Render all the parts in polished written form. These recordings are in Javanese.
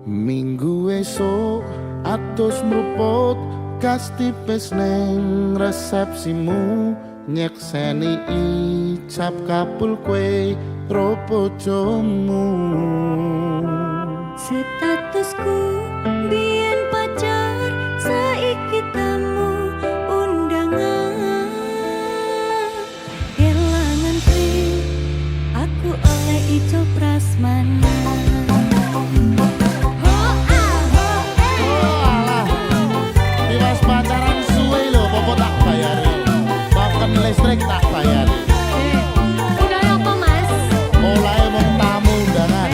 Minggu esuk atus mruput kas tipis neng resepsimu nyekseni icap kapul kue ro bojomu. Statusku biyen pacar saiki tamu undangan. Kelangan pring aku oleh ijo prasmanan. Listrik tak bayar. Udah apa mas? Mulai mau tamu undangan.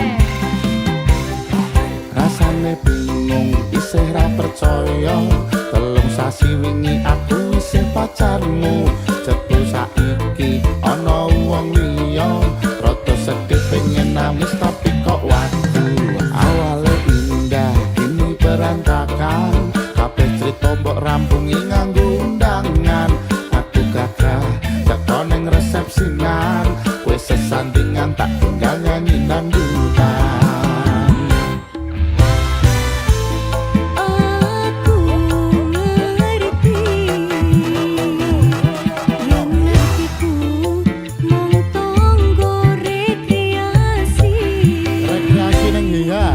Rasane bingung isih ra percaya. Telung sasi wingi aku isih pacarmu. Cepu saiki ana wong liya. Rada sedih pengen nangis tapi kok waduh. Awale indah kini berantakan. Kabeh crita mbok rampungi nganggo undangan. Neng resepsinan kue sesandingan tak tinggal nyanyi dangdutan. Aku ngerti yang ngertiku mung tonggo rekreasi. Rekreasi neng dia.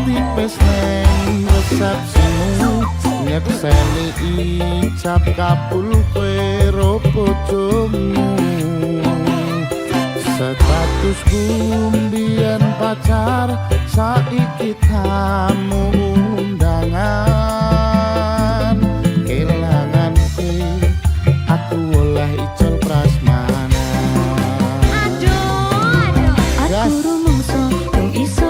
Tipis neng resepsimu nyekseni icap kapul kue ro bojomu. Statusku mbiyen pacar saiki tamu undangan. Kelangan aku oleh ijol prasmanan. Aku rumangsa rong iso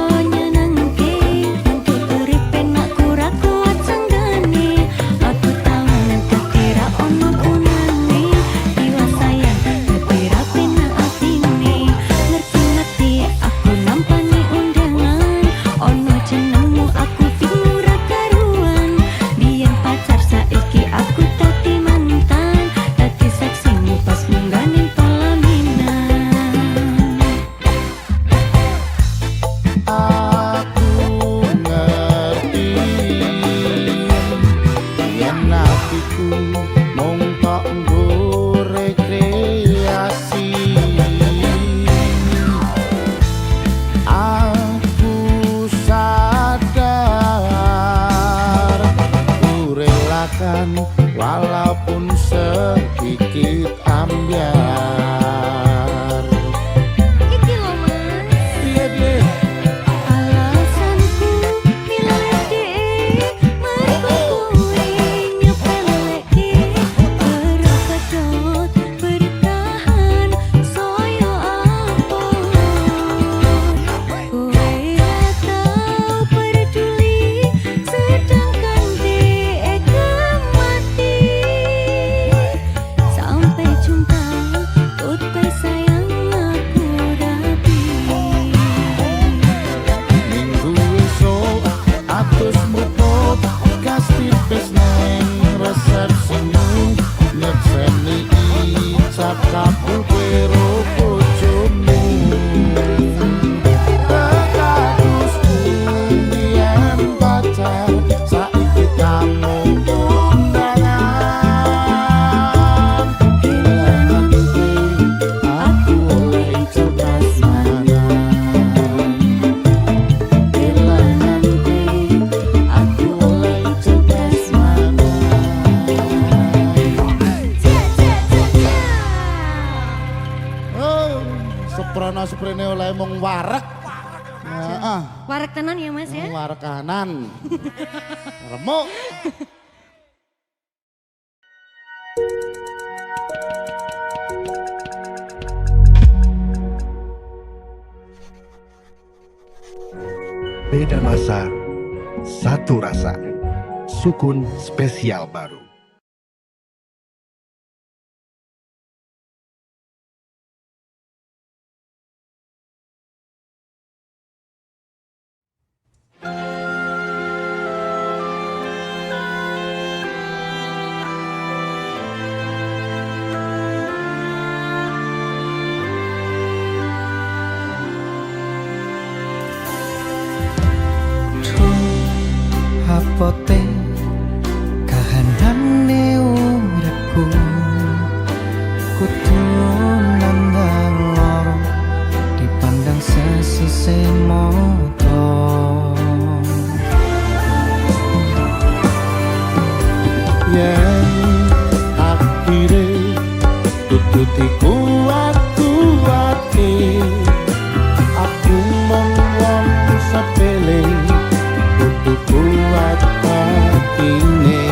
walaupun sedikit ambiar. Iki lho mas. Piye Alasanku milih dhek mergo kowe nyepeleke berkedot bertahan saya apa. Kowe ra tau peduli sedangkan dhek mati. Sampai jumpa goodbye sayang aku rapi. minggu esuk atus mruput kas tipis neng resepsimu nyekseni icap kapul kue ro bojomu. Statusku mbiyen pacar saiki tamu undangan. Kelangan aku oleh ijol prasmanan. Kelangan aku oleh ijol prasmanan. Oh, seprene oleh mung warek. Heeh, Warek tenan ya mas ya. warek kanan. Remuk. Beda masa, satu rasa. Sukun spesial baru. Apote kahanane uripku kudu nandang loro dipandang sesise mata yen akhire kudu dikuat-kuatke aku mung wong sepele kudu kuat hatine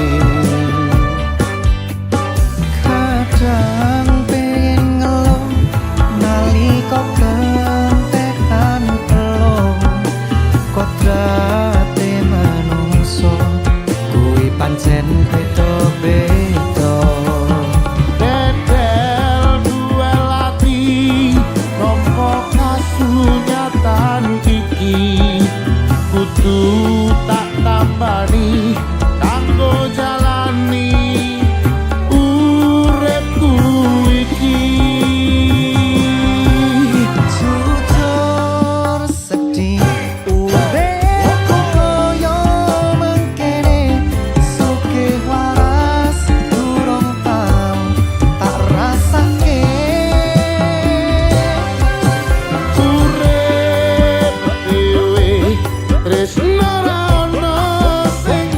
kadang pengen ngeluh nalika kentekan telo kodrate manungsa kuwi pancen beda-beda Dedel duel ati Nompo kasunyatan iki Kudu tak tambani Kanggo jalani uripku iki jujur sedih uripku koyo mengkene sugih waras durung tau tak rasake Urip dhewe tresno ra ono sing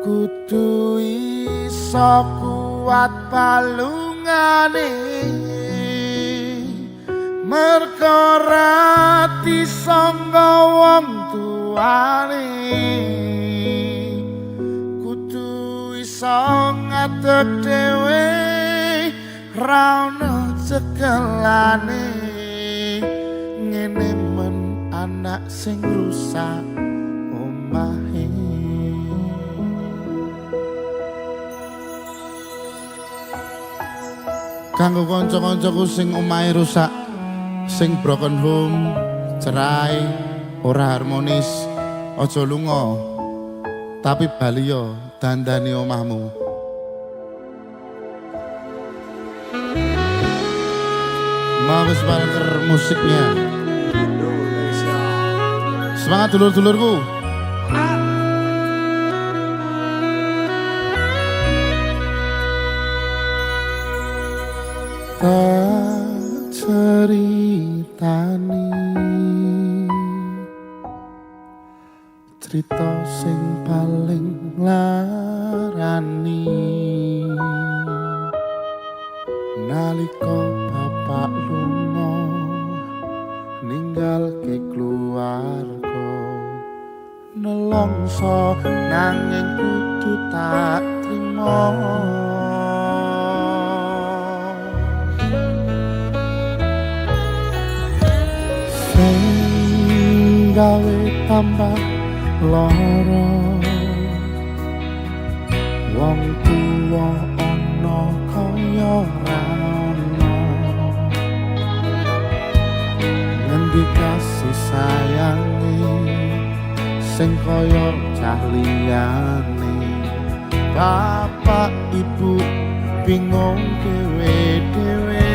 kudu iso kuat balungane merga ora disangga wong tuane kudu iso ngadeg dhewe ra ono cekelane ngene men anak sing rusak omahe kanggo kanca-kancaku sing omahe rusak sing broken home cerai ora harmonis aja lunga tapi bali yo dandani omahmu mau wis bareng musiknya semangat dulur-dulurku tak ceritani cerita sing paling larani nalika bapak lunga ninggal ke keluarga nelongso nanging kudu tak trimo sing gawe tambah lara wong tuwa ana kaya ra ono ngendi kasih sayange sing kaya cah liyane bapak ibu bingung dhewe-dhewe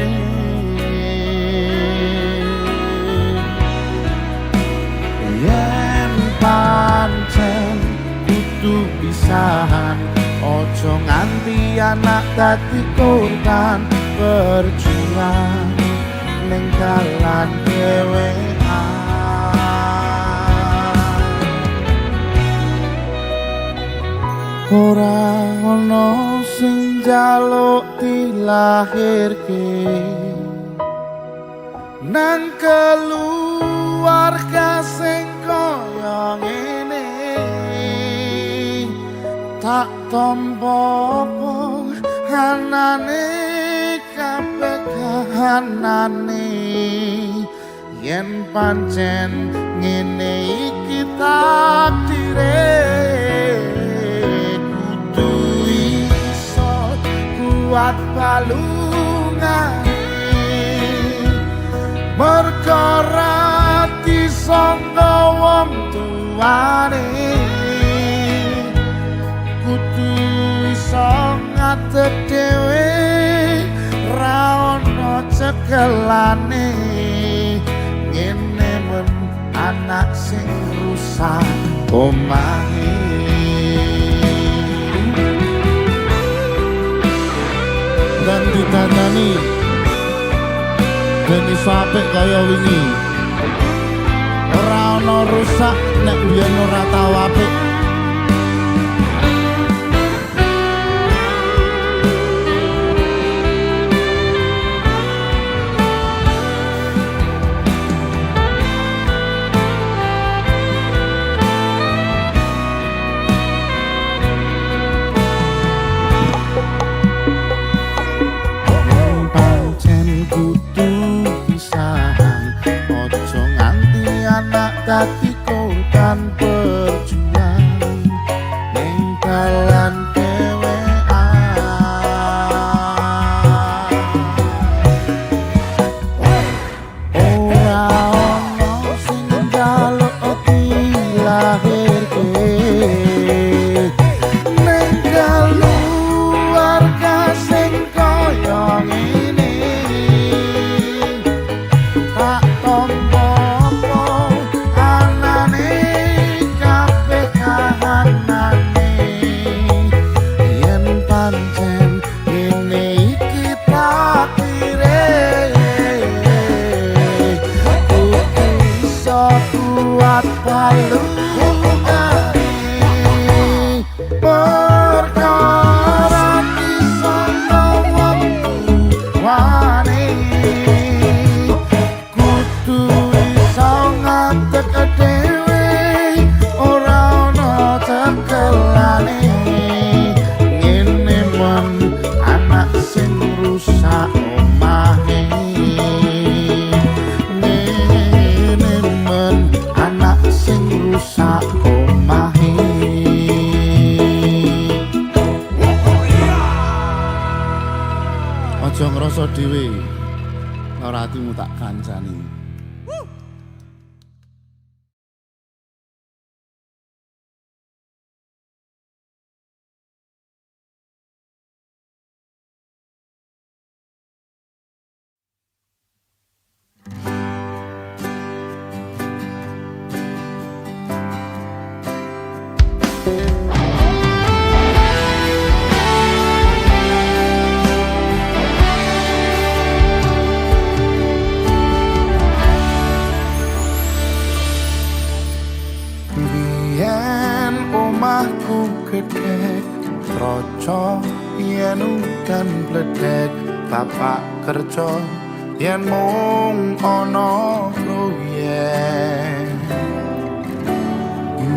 yen pancen kudu pisahan ojo nganti anak dadi korban berjuang ning dalan dhewean ora ono sing njaluk dilahirke nang keluarga sing kaya ngene tak tampa anane kabeh kahanane yen pancen ngene iki takdire kudu iso kuat balungane merga ora disangga wong tuane kudu iso ngadeg dhewe ra ono cekelane ngene men anak sing rusak omahe dan ditandani ben iso apik kaya wingi ora ono rusak nek biyen ora tau apik dadi korban berjuang kersa dhewe. Ora atimu tak kancani. Biyen omahku gedhe troco yen udan bledek bapak kerja yen mung ana proyek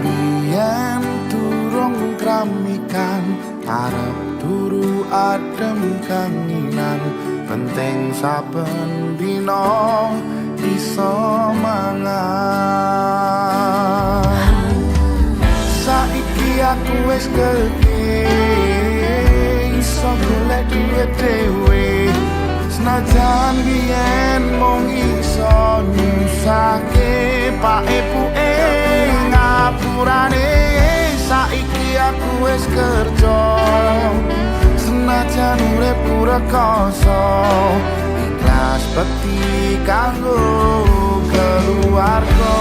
biyen durung kramikan arep turu adem kanginan penting saben dina iso mangan saiki aku wis gedhe iso golek duit dhewe senajan biyen mung iso nyusahke pak ibuke ngapurane saiki aku wis kerja senajan urip rekoso ikhlas bekti kanggo keluarga.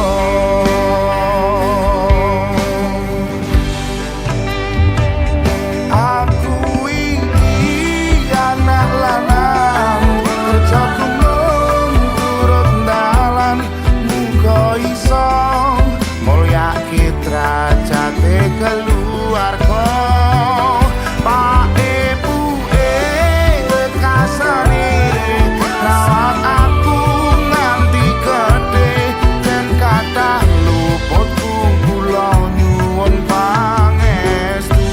Keluarga pak ibuke kasane rawat aku nganti gedhe dan kathah luputku kula nyuwun pangestu.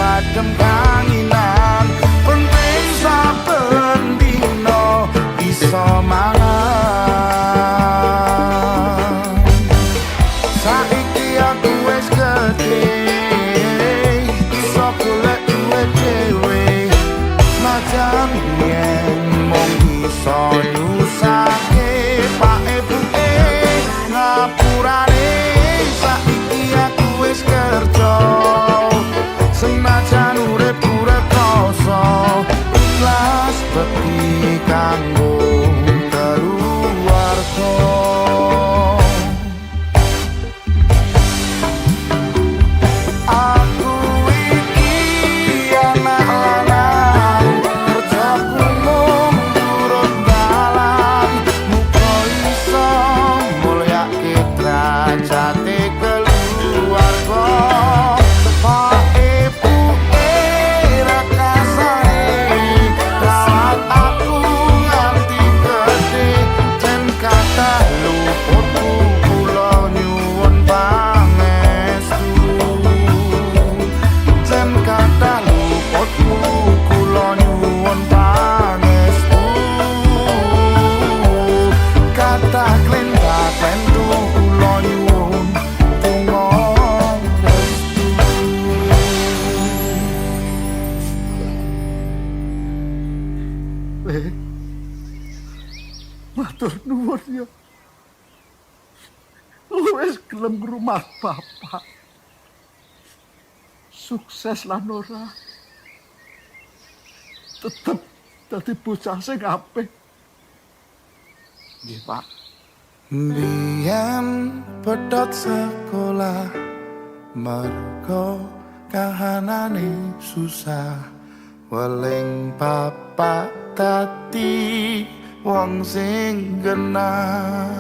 Adem kanginan penting saben dina iso mangan saiki aku wis gedhe iso golek duit dhewe najan yen mung iso nyusahke pak ibuke ngapurane saiki aku wis kerja senajan urip rekoso ikhlas bekti kanggo keluarga. Aku iki anak lanang kerjaku mung turut dalan muga iso mulyake derajate keluarga. Matur nuwun ya. Wis gelem rumah bapak. Sukses lan ora. Tetep dadi bocah sing apik. Nggih, Pak. Biyen pedhot sekolah mergo kahanane susah. Weling bapak dadi wong sing genah.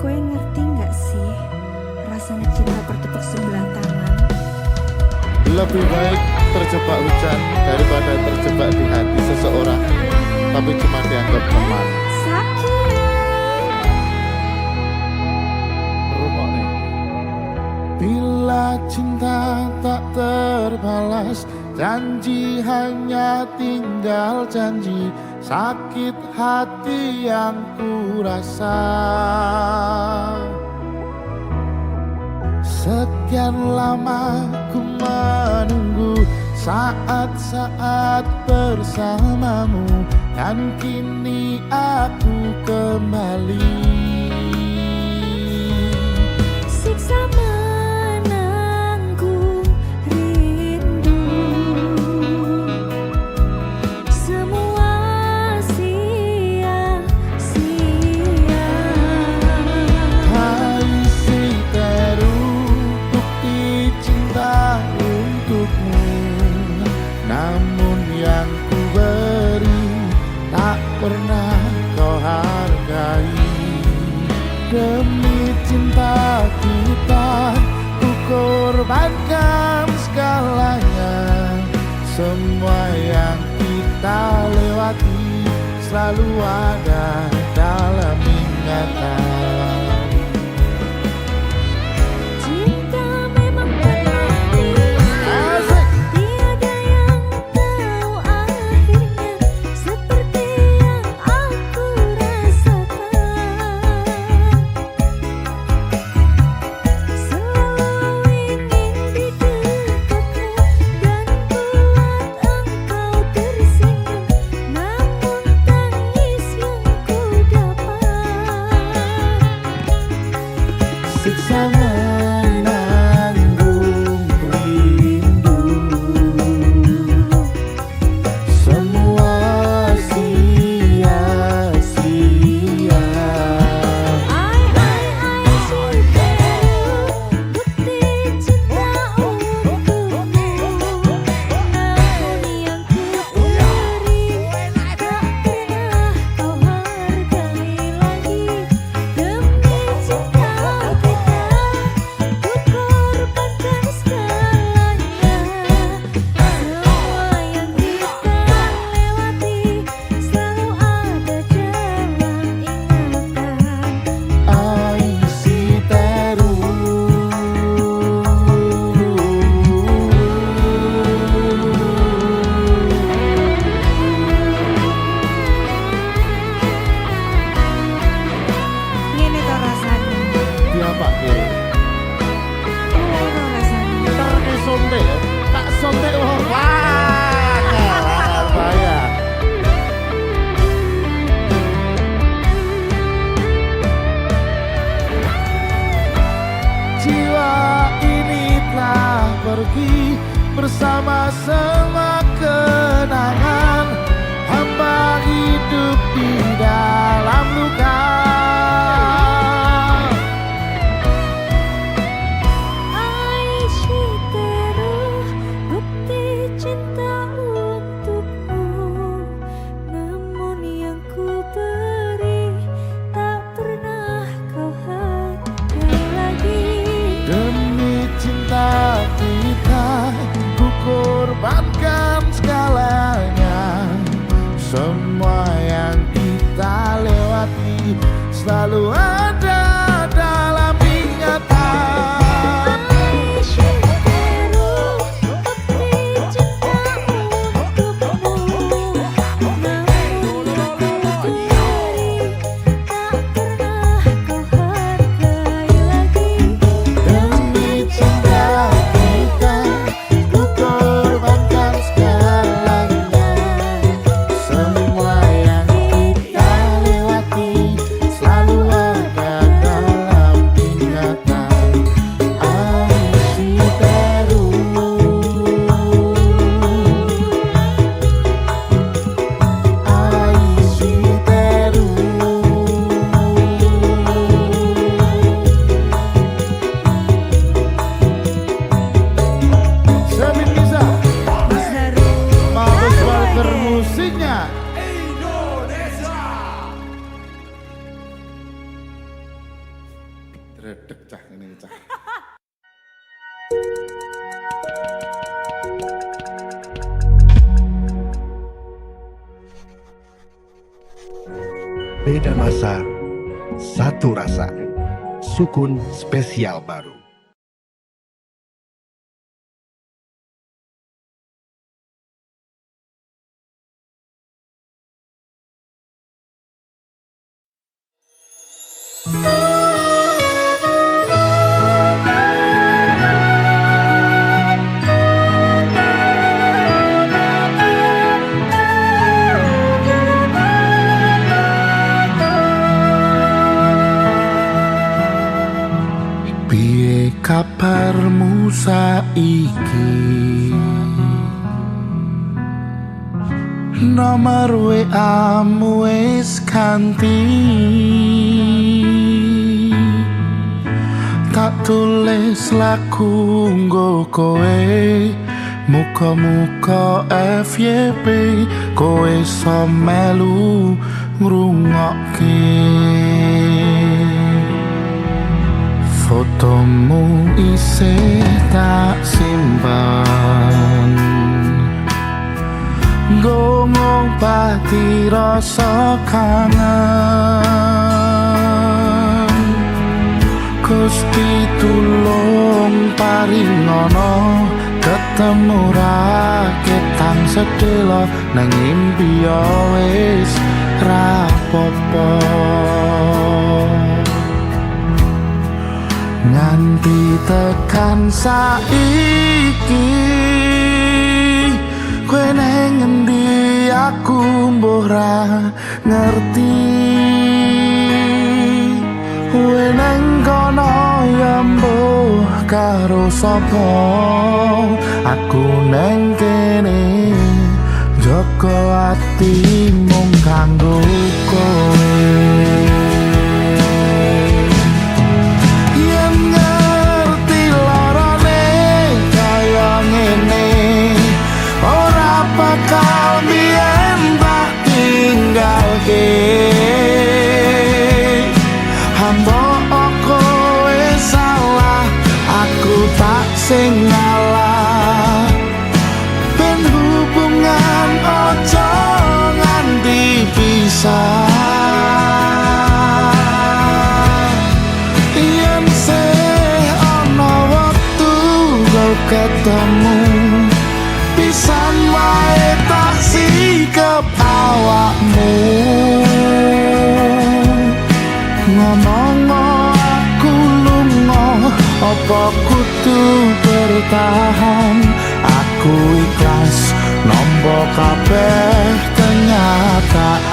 Kowe ngerti nggak sih rasanya cinta bertepuk sebelah tangan? Lebih baik terjebak hujan daripada terjebak di hati seseorang tapi cuma dianggap teman. Sakit. Rumah nih. Bila cinta tak terbalas, janji hanya tinggal janji, sakit hati yang ku rasa. Sekian lama ku menunggu saat-saat bersamamu, dan kini aku kembali. Siksa menanggung rindu, semua sia-sia. Hai si teru, bukti cinta untukmu, namun yang ku beri tak pernah kau hargai. Demi cinta kita ku korbankan segalanya. Semua yang kita lewati selalu ada dalam ingatan. Cinta memang penanti, Asik. tiada yang tahu akhirnya, seperti yang aku rasakan. Selalu ingin di dekatmu dan buat engkau tersenyum, namun tangis yang ku dapat. Siksa menanggung rindu, semua sia-sia. Ai si teru, bukti cinta untukmu, namun yang ku beri tak pernah kau hargai lagi. Demi cinta kita ku korbankan segalanya. Semua yang kita lewati selalu ada dalam ingatan. Ai si teru. Ngene to rasane, Diapake? ngono rasane. Terke sontek ya? Tak sontek wong. Wah, kalah bahaya. Jiwa ini telah pergi bersama semua kenangan. Hamba hidup di dalam luka. Ai si teru, bukti cinta untukmu, namun yang ku beri tak pernah kau hargai lagi. Demi cinta kita ku korbankan segalanya. Semua yang kita lewati selalu ada dalam ingatan. Ai si teru, bukti cinta untukmu, namun yang ku beri tak pernah kau hargai lagi. Demi cinta kita ku korbankan segalanya. Semua yang kita lewati selalu ada Beda masa, satu rasa. Sukun spesial baru. Piye kabarmu saiki? Nomor WA-mu wis ganti. Tak tulis lagu nggo kowe, muga-muga FYP kowe iso melu ngrungokke. Fotomu isih tak simpan, nggo ngobati rasa kangen. Gusti tulung paringono ketemu raketang sedelo nang impi wis rapopo. Nganti tekan saiki kowe nang endi aku mbuh ra ngerti. Kowe nang kono ya mbuh karo sapa, aku nang kene jaga ati mung kanggo kowe. Sing ngalah ben hubungan ojo nganti pisah. Yen sih ana wektu kau ketemu, pisan wae tak sikep awakmu. Ngomong aku lunga apa kudu bertahan, aku ikhlas nampa kabeh kenyataan.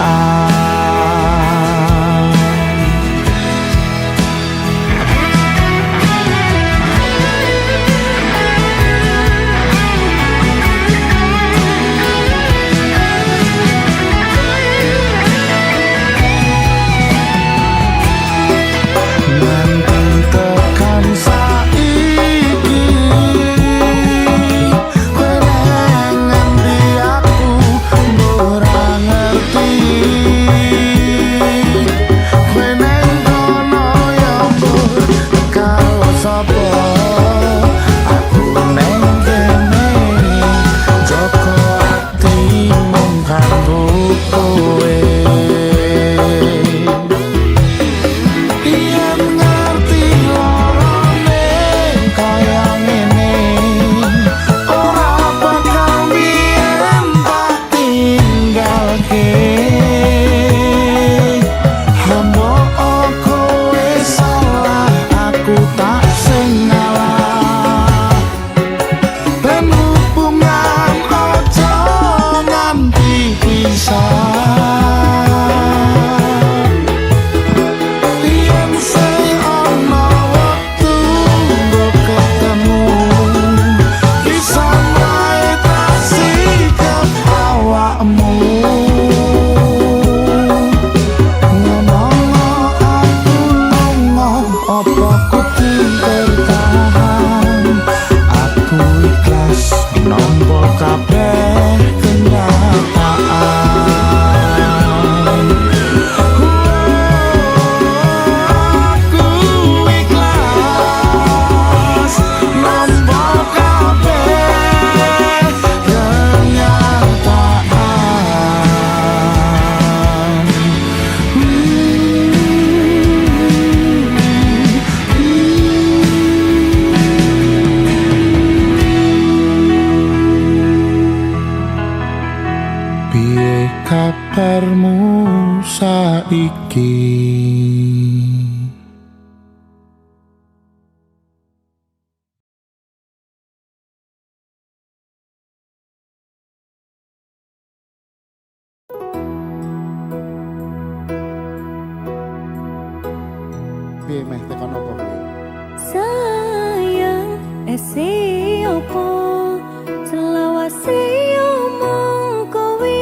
kabarmu saiki? Piye meh tekan apa kowe? Sayang, opo selawase omong kowe.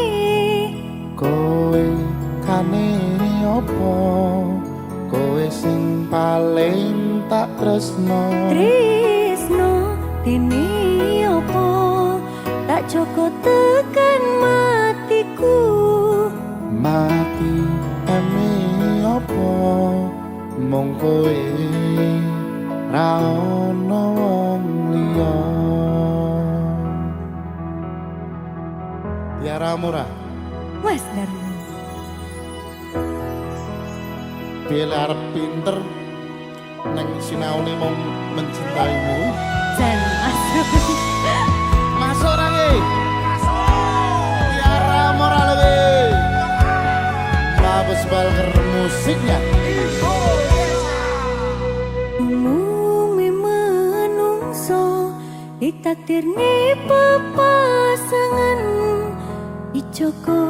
Kowe kane apa? Kowe sing paling tak tresno. Tresno dene opo tak joko tekan matiku. Mati eme apa? Mung kowe ra ono wong liya. Tiara murah. Wes Darmo. Piye arep pinter neng sinaune mung mencintaimu. Jan masuk. Masuk lagi. Tiara moral lagi. Mabes bal musiknya. Umume menungso ditakdirne pepasangan ijoko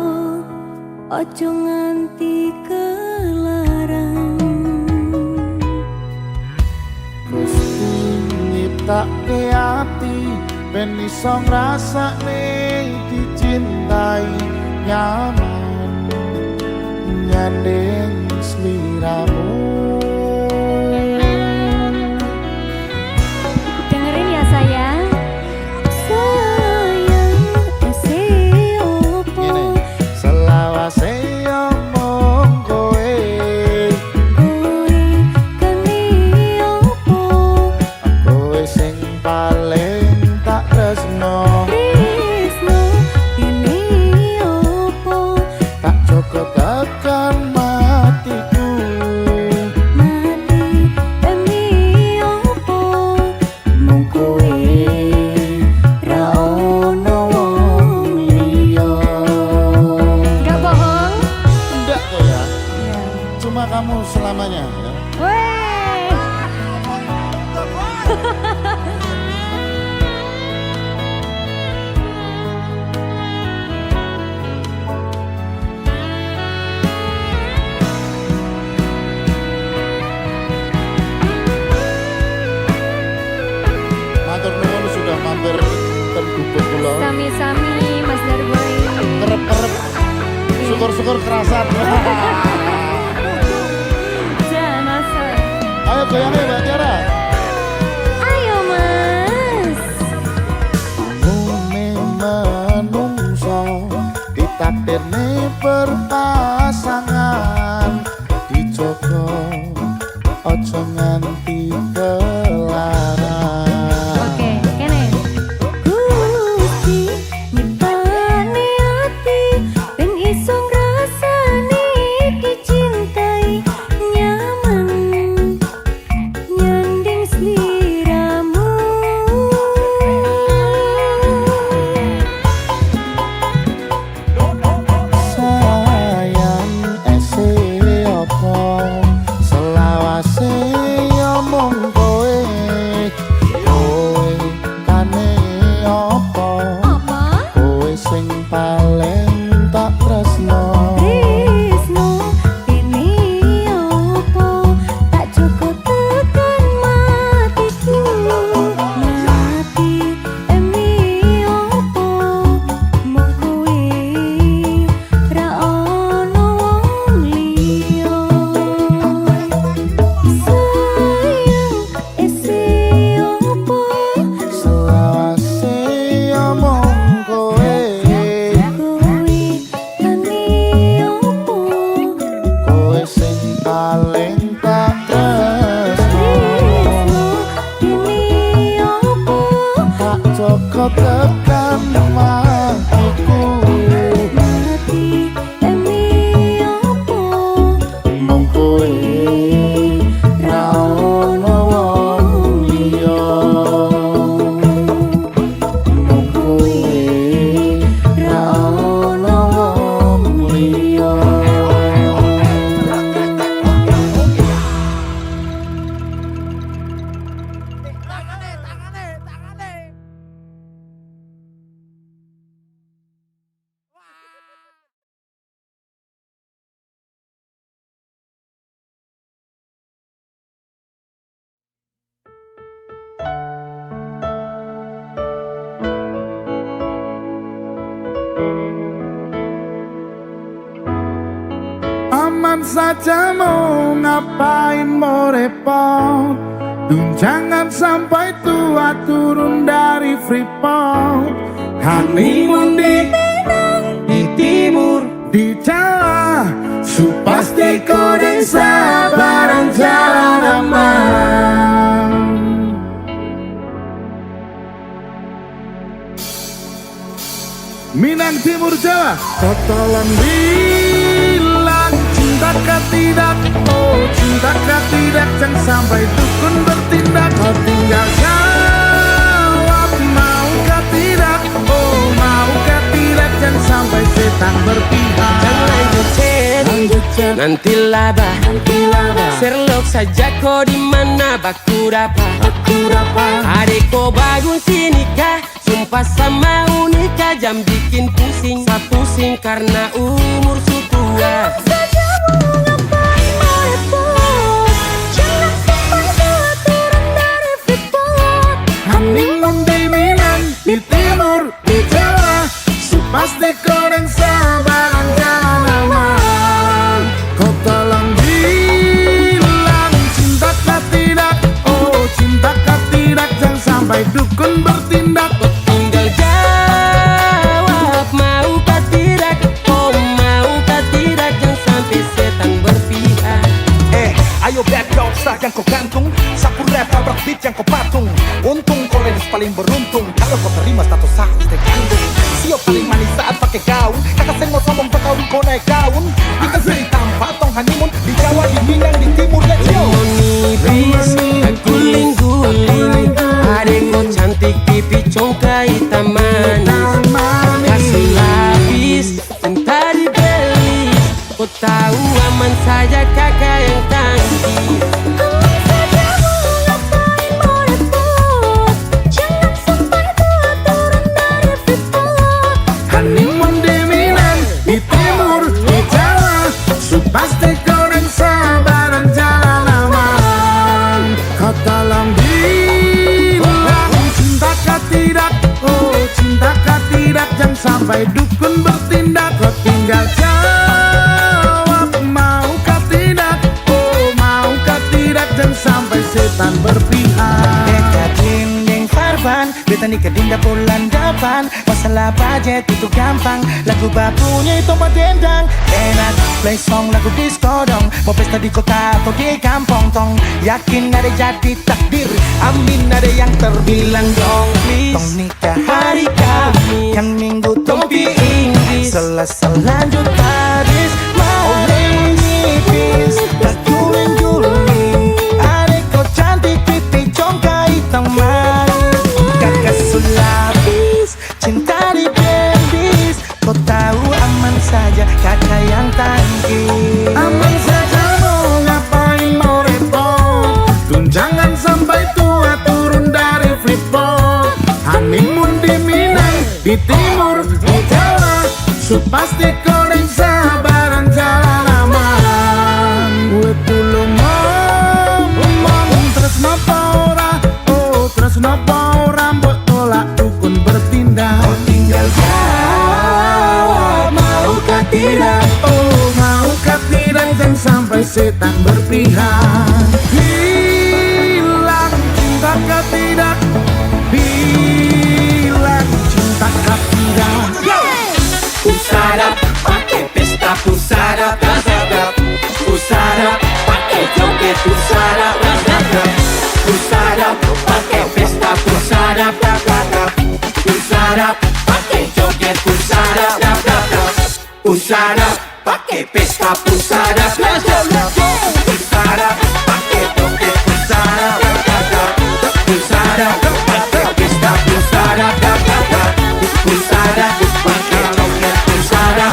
ojo nganti kelarang. Gusti nyiptake ati ben iso ngrasakne dicintai nyaman nyanding sliramu. Dengerin ya sayang. Sayang opo Ngene, selawase omong kowe. kowe kene opo Kowe sing paling tak tresno. tresno ini opo Tak cukup tekan matiku. mati demi opo Mung kowe ra ono wong liya. Gak bohong ndak kok ya. ya. Cuma kamu selamanya ya. Weh. Matur nuwun sudah mampir ten gubuk kula. Sami-sami Mas Darboy. Kerep-kerep syukur-syukur kerasan. Jangan asal. Ayo goyange Mbak Tiara. Ayo Mas. Umume menungso ditakdirne berpasangan dijogo ojo nganti kelarang. Oke, kene. Gusti nyiptane ati ben iso ngrasani dicintai nyaman nyanding sliramu. Sayang opo selawase omong kowe. Kowe kane opo? Apa? Kowe sing paling tak tresno. Tresno ini opo tak cukup tekan matiku. Mati emi opo mung kowe ra ono wong liya. Sayang opo Selawase omong kowe. kowe kane opo Kowe sing paling tak tresno. tresno ini opo Tak cukup tekan matiku. mati emi opo Mung kowe ra ono wong liya. Mung kowe ra ono wong liya. saja mau ngapain mau repot. Jangan sampai tua turun dari Freeport. Honeymoon di timur, di Jawa, supasti kode sabaran jalan aman. Minang Timur Jawa, kau tolong bilang cintakah tidak, oh cintakah tidak, jangan sampai dukun bertindak. Kau tinggal jawab maukah tidak, oh maukah tidak, jangan sampai setan berpihak. Jangan lanjut chat, nanti laba. Sherlock saja kau di mana baku dapat. Adek kau bangun sini kah, sumpah sama unika, jam bikin pusing, saya pusing karena umur su tua. Saja mau ngapain mau repot. Jangan sampai tua turun dari Freeport. Honeymoon di Minang, di Timur, di Jawa, supasti kau dan sabaran jalan aman. Kau tolong bilang cintakah tidak, oh cintakah tidak, jangan sampai dukun bertindak. Tinggal jawab maukah tidak, oh maukah tidak, jangan sampai setan berpihak. Ayo bad dog sah yang kau gantung, sapu rap tabrak beat yang kau patung. Untung kau ladies paling beruntung kalau kau terima status sah istri kandung. Sio paling manis saat pakai gaun, kakak sen mau sombong berkawin kau naik daun. Kita seri tanpa tong honeymoon di Jawa, di Minang, di Timur, let's go. Nipis dan guling-guling, adek kau cantik pipi congkai hitam manis. Kasih lapis cinta dibelis, kau tahu aman saja kakak yang tangkis. Aman saja mau ngapain mau repot. Jangan sampai tua turun dari Freeport. Honeymoon di Minang, di Timur, di Jawa, supasti kau dan sabaran jalan aman. Kau tolong bilang cintakah tidak, oh cintakah tidak, jangan sampai dukun bertindak. Kau tinggal jawab maukah tidak, oh maukah tidak, jangan sampai setan berpihak. Dekat dinding farban, beta nikah dinda bulan depan. Masalah budget itu gampang, lagu bakunya itu dendang. Enak play song lagu disco dong, mau pesta di kota atau di kampung tong. Yakin ada jadi takdir, amin ada yang terbilang dong. Please, Tong nikah hari Kamis, kan minggu tong pi Inggris. Selasa lanjut Paris, mau nipis, tak guling-guling. Adek kau cantik pipi congkai hitam manis. Kakak sulapis, cinta di bendis. Kau tahu aman saja kakak yang tangkis. Aman saja mau ngapain mau repot. Jangan sampai tua turun dari Freeport. Honeymoon di Minang, di Timur, di Jawa, supasti kau dan sabaran jalan aman. Gue tulung ngomong terus napa ora, oh terus napa ora, mbok tolak dukun bertindak. Kau tinggal jawab maukah tidak, oh maukah tidak, jangan sampai setan berpihak. Bilang cintakah tidak, bilang cintakah tidak. Pusara pakai pesta, pusara pusara pakai joget, pusara pusara pakai pesta, pusara pusara pakai joget, pusara pusara pakai pesta, pusara pusara pakai joget, pusara pusara pakai pesta, pusara pusara pakai joget, pusara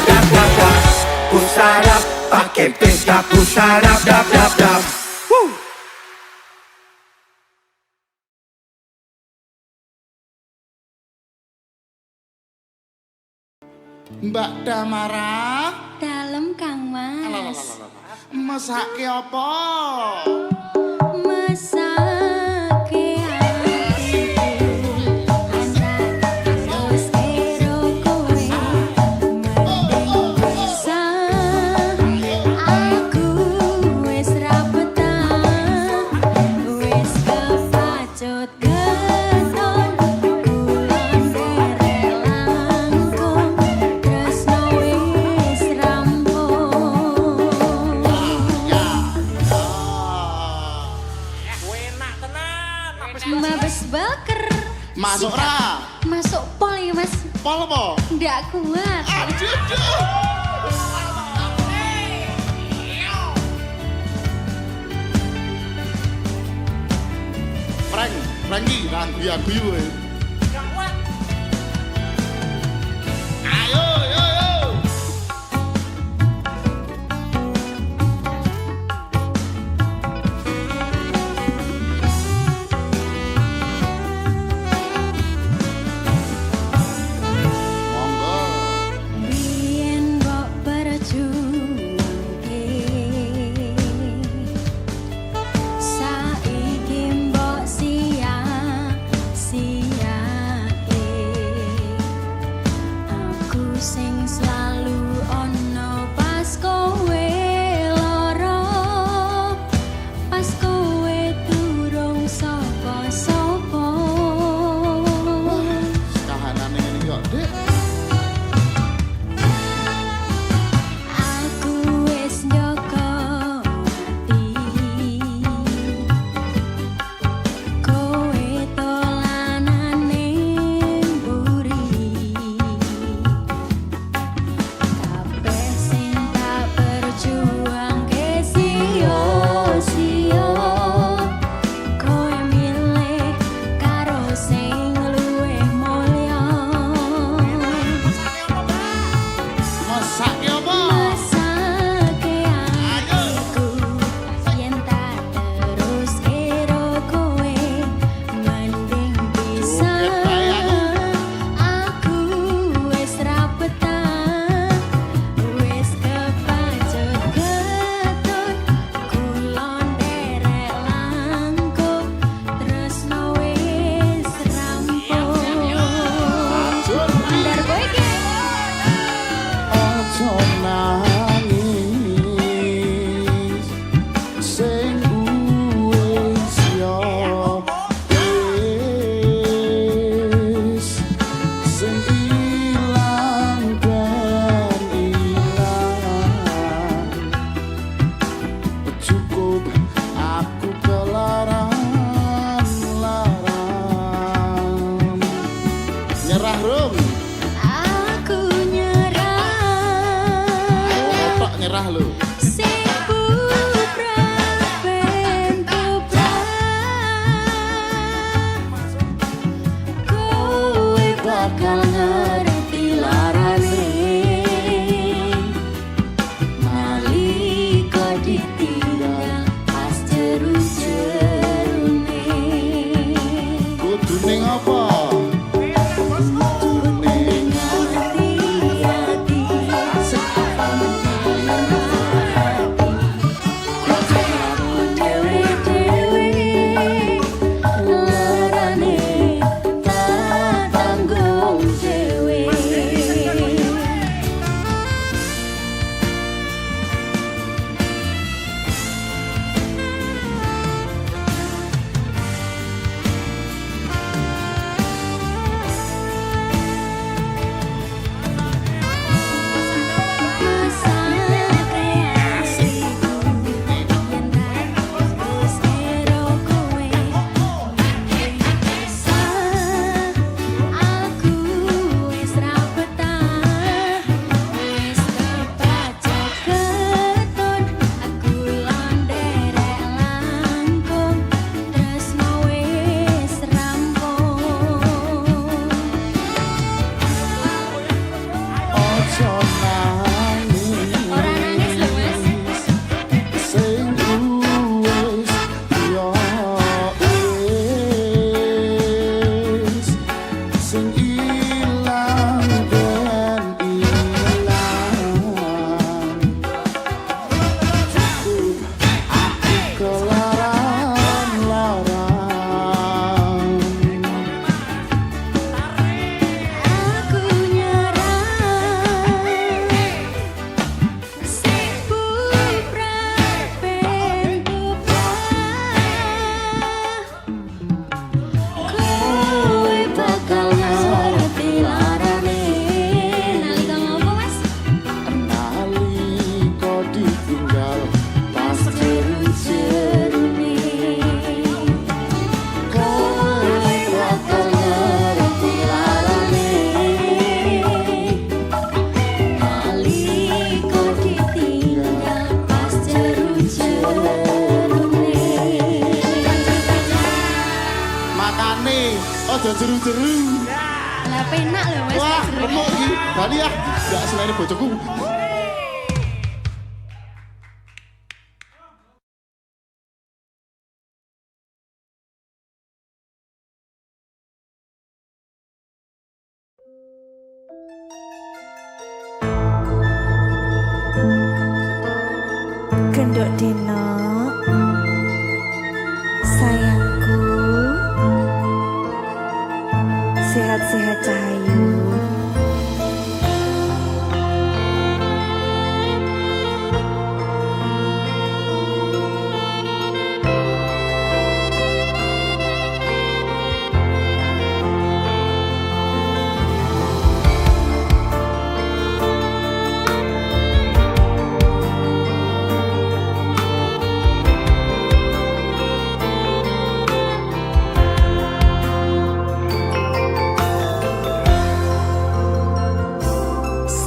pusara pakai pesta, pusara Mbak Damara, Dalam Kang Mas. mesake apa? Mesake hatiku, anak terus kero kowe. Mending bisa aku masuk pol ya mas. Pol apa? Nggak kuat. Franky, nanti aku yuk. Ayo, yo, yo. Monggo. Biyen mbok perjuangke, saiki mbok sia-siake. Aku sing selalu ono pas kowe lara, pas kowe durung sapa-sapa. Kahanane ngene kok, Dik. Aku wis njaga ati, kowe dolanane mburi, kabeh sing tak perjuangke sia-sia. Kowe milih karo sing luwih mulya. Masake apa? Masake atiku yen tak terus karo kowe, mending pisah. Aku wis ra betah, wis kepacut ketut, kula nderek langkung, tresno wis rampung. Ndar kowe iki Ojo nangis, sing wis yo wis, sing ilang ben ilang. Cukup aku kelaran-laran. Nyerah rum, aku nyerah. otak nyerah lu. Sing bubrah ben bubrah, kowe bakal ngerti larane nalika ditinggal pas jeru-jerune. Kudune ngapa? Kuning hati-hati, dewe-dewe, larane tak tanggung dewe. Masa kreasiku yen tak terus karo kowe, mending pisah. Aku wis ra betah, wis kepacut ketut, aku nderek langkung, tresno wis rampung. Ojo nangis, Ora nangis lho Mas. sing wis yo wis, sing ilang ben ilang. Cukup aku kelaran-laran. Aku nyerah, sing bubrah ben bubrah, kowe bakal ngerti Ojo jeru-jeru. Lah penak lho Mas. Wah, remuk iki. Bali ya. Gak selain bojoku. Gendok dino sayangku, sehat-sehat cahayu.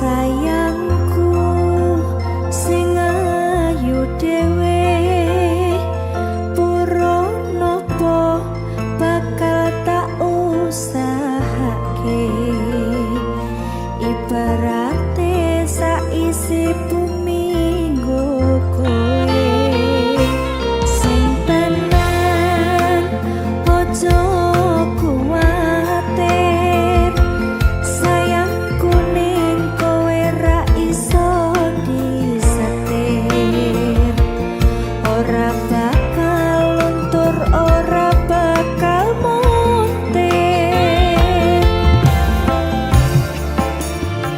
Sayangku sing ayu dhewe, pura nopo bakal tak usahake. Ibarate saisi bumi nggo kowe, sing tenan ojo kuwatir. Sayangku ning kowe ra iso disetir, ora bakal luntur, ora bakal muntir.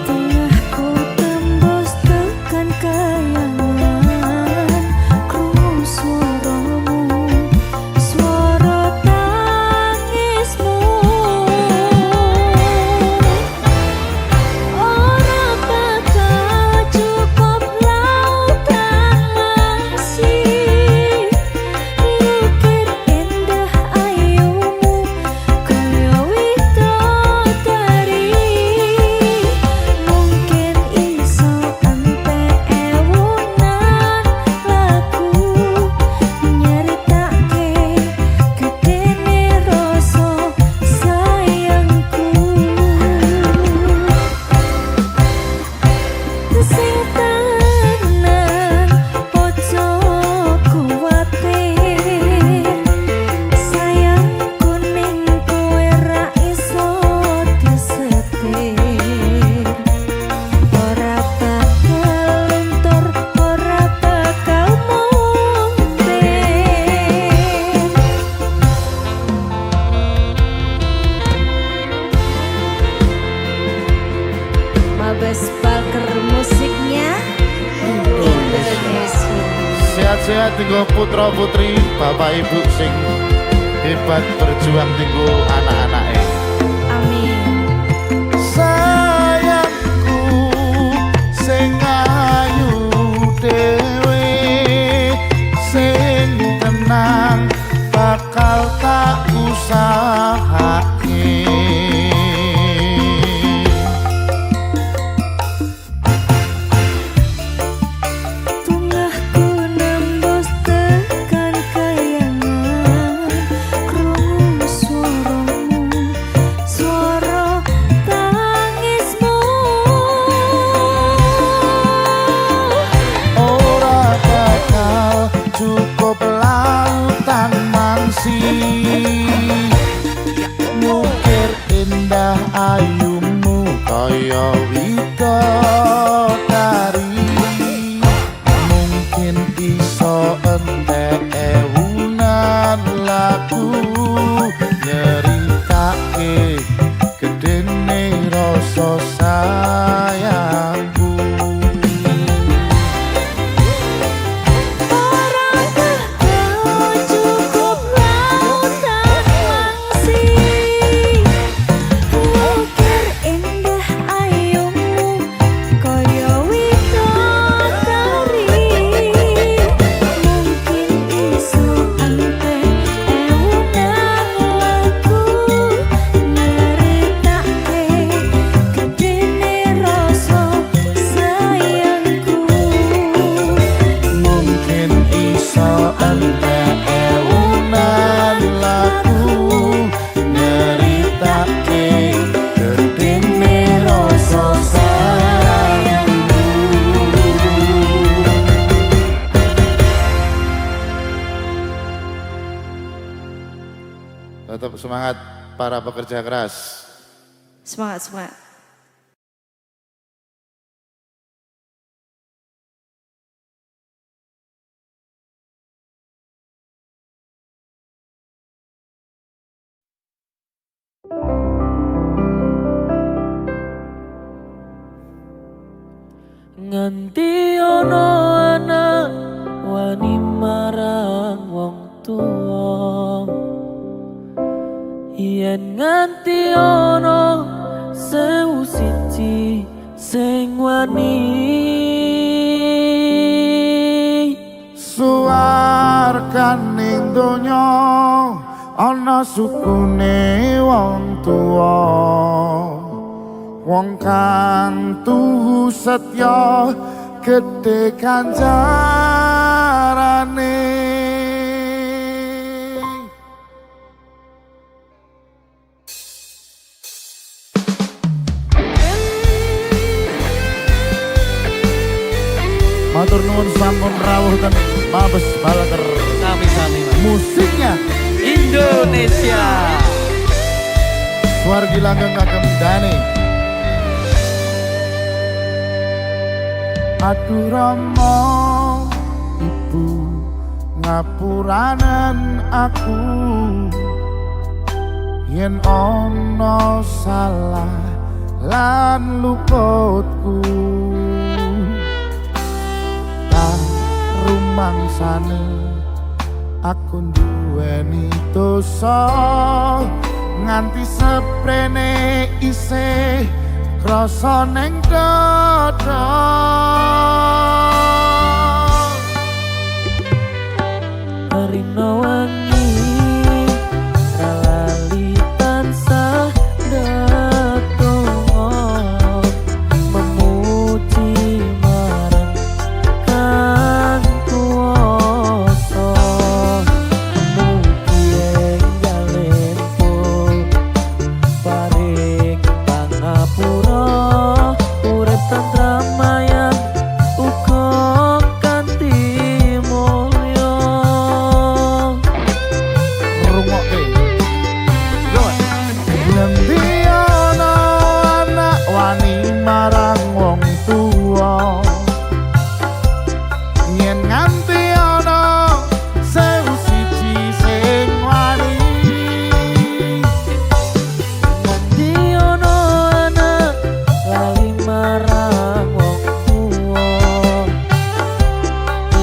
Tengahku tembus tekan kayangan, krungu swaramu, swara tangismu. Ora bakal cukup lautan masih lukir indah ayumu kaya widodari. Mungkin iso entek ewunan lagu nyeritake gedene rasa sayangku. Sing tenan ojo kuwatir, sayangku ning kowe ra iso disetir, ora bakal luntur, ora bakal muntir. Mabes Baker musiknya Indonesia. Sehat-sehat tinggo putra putri, bapak ibu sing hebat berjuang tinggo anak-anake. Amin. Sayangku sing ayu dhewe, sing tenang bakal tak usahake. Tengahku nembus tekan kayangan, krungu swaramu, swara tangismu. Ora bakal cukup lautan mangsi, mukir indah ayumu kaya widodari. Mungkin iso entek ewunan lagu nyeritake gedene rasa sayangku. Ora bakal cukup lautan mangsi, lukir indah ayumu kaya widodari. Mungkin iso entek ewunan lagu nyeritake gedene para pekerja keras. Semangat, semangat. Nganti ono anak wani marang wong tuwa, yen nganti ono sewu siji sing wani Suwargan ning donya ana sukune wong tuwa, wong kang tuhu setya gedhe ganjarane. Matur nuwun sampun rawuh ten Mabes Balaker. sami-sami Mas. Musiknya Indonesia. Swargi langgeng kagem Dani. Aduh Rama, Ibu ngapuranen aku yen ana salah lan luputku. Tak rumangsane aku duweni dosa nganti seprene isih krasa ning dada. Rina wangi lali tansah datang memuji marang Kang Kuwasa, mugi enggalen pun paring pangapura urip tentramayan uga kanthi mulya. Rungokke. Ngendi ana anak wani marang wong tuwa, yen nganti ana sewu siji sing wani. Nganti ono anak lali marang wong tuwa,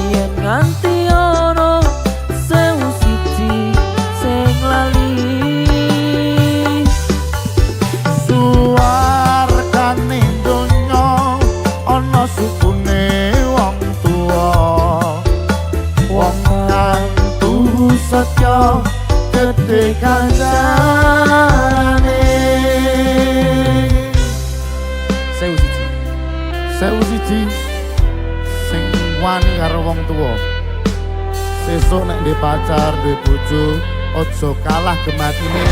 yen nganti ono sewu siji sing lali. Suwargane donya ana sukune wong tuwa, wong kang tuhu setya gedhe ganjarane. Sewu siji sing wani karo wong tuwa. Sesuk nek ndek pacar, ndek bojo, aja kalah gematine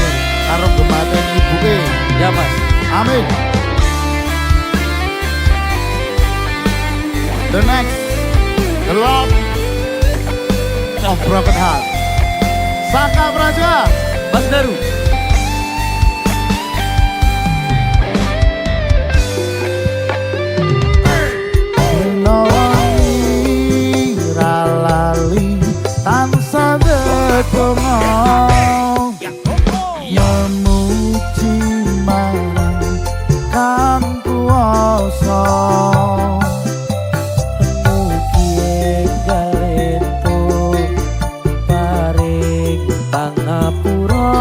karo gematen ibuke. Ya Mas. Amin. The next, the Lord of Broken Heart. Saka Praja. Mas Daru. Menawangi ralali tansah dedonga memuji marang Kang Kuwasa, Mugi enggalen pun paring pangapura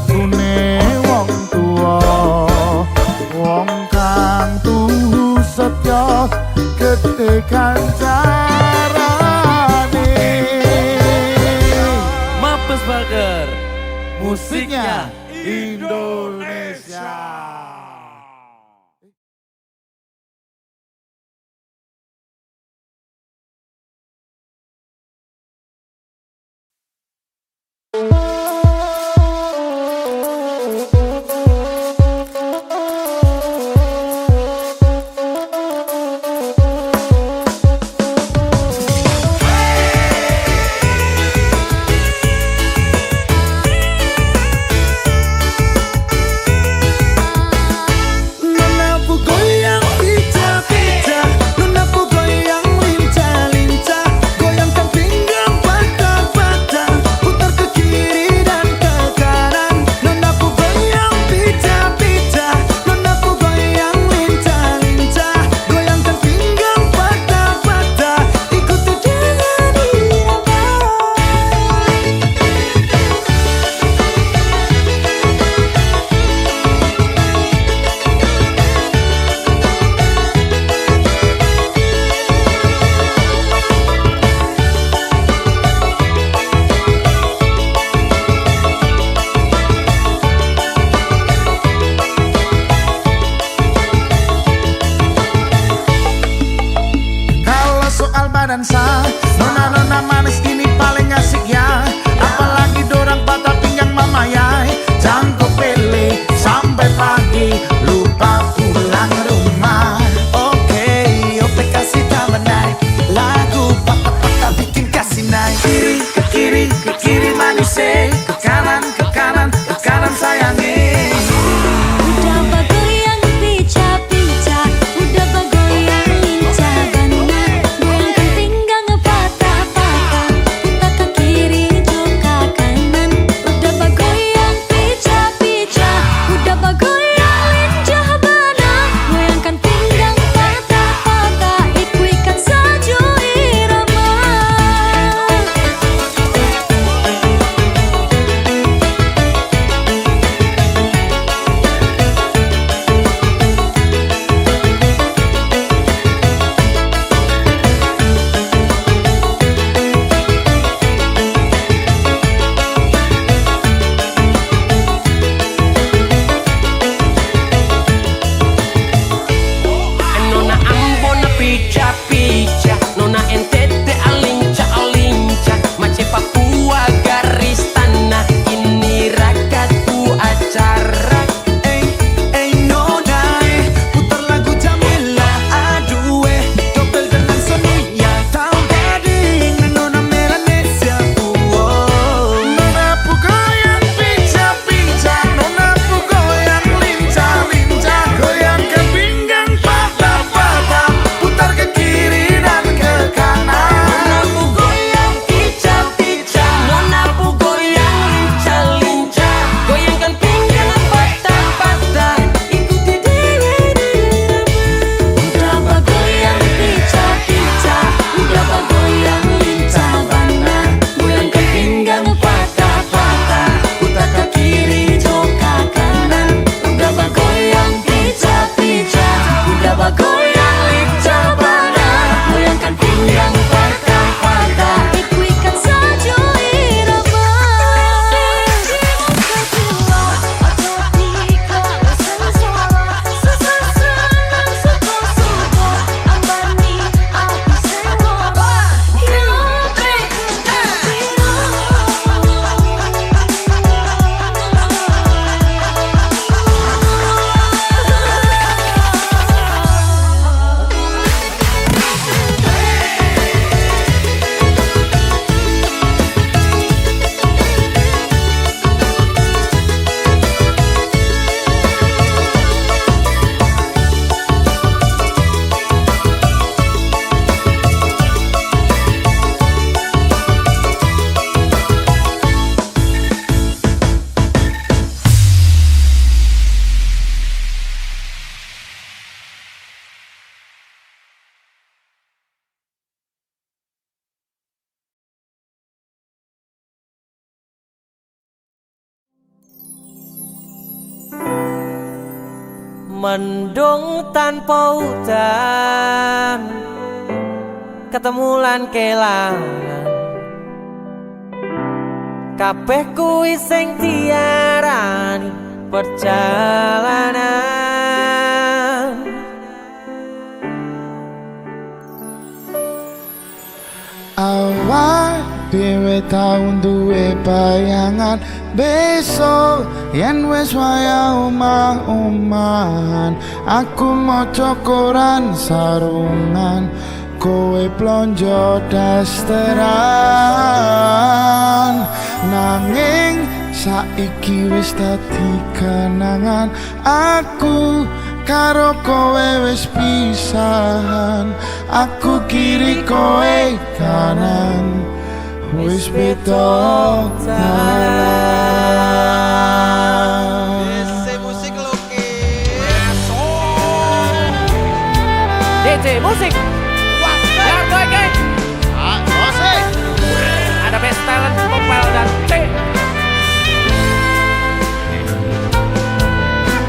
lakune wong tua, wong kang tuhu setya gedhe kancarane. Mapes Burger. Musiknya Indonesia. Nona-nona manis ini paling asik ya, apalagi dorang patah pinggang mama ya. Jangkau pele sampai pagi, lupa pulang rumah. Oke, ope kasih tambah naik, lagu papa-papa bikin kasih naik. Kiri, ke kiri manis, ke kanan sayangnya. Udah bagoyang pica-pica, udah bagoyang lincah-bana, goyangkan pinggang patah-patah, putar ke kiri juga kanan. Udah bagoyang pica-pica, udah bagoyang lincah-bana. Mendung tanpa udan, ketemu lan kelangan, kabeh kuwi sing diarani perjalanan. Awak dhewe tau duwe bayangan besok yen wis waya omah-omahan. Aku maca koran sarungan, kowe plonjo dasteran. Nanging saiki wis dadi kenangan, aku karo kowe wis pisahan. Aku kiri kowe kanan, wis beda dalan. DJ musik. Ya boy geng. Musik. Ada best talent vokal dan C.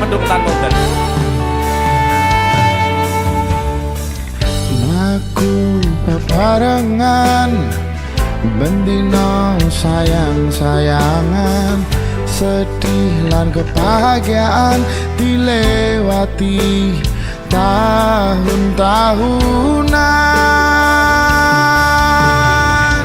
Mendung tanpa udan. Aku bebarengan bendino sayang-sayangan, sedih lan kebahagiaan dilewati tahun-tahunan.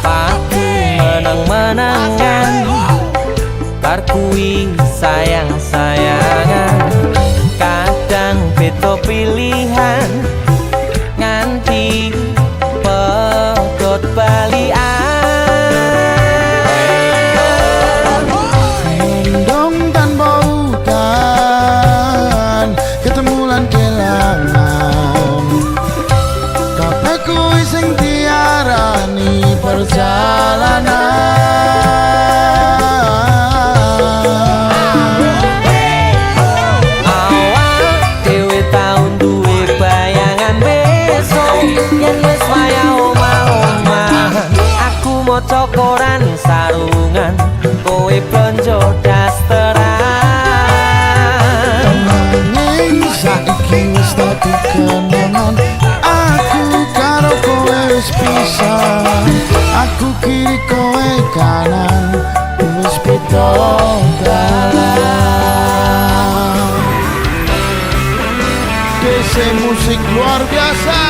Aku menang-menangan, barkui sayang-sayangan, kadang beda pilihan nganti pedot balian. Mendung tanpa udan, ketemu lan kelangan, kabeh kuwi sing diarani perjalanan. Awak dhewe tau duwe bayangan besok yen wis waya omah-omahan. Aku maca koran sarungan, kowe plonjo dasteran. Nanging saiki wis dadi kenangan, aku karo kowe wis pisah. Aku kiri kowe kanan, wis beda dalan. DC musik luar biasa.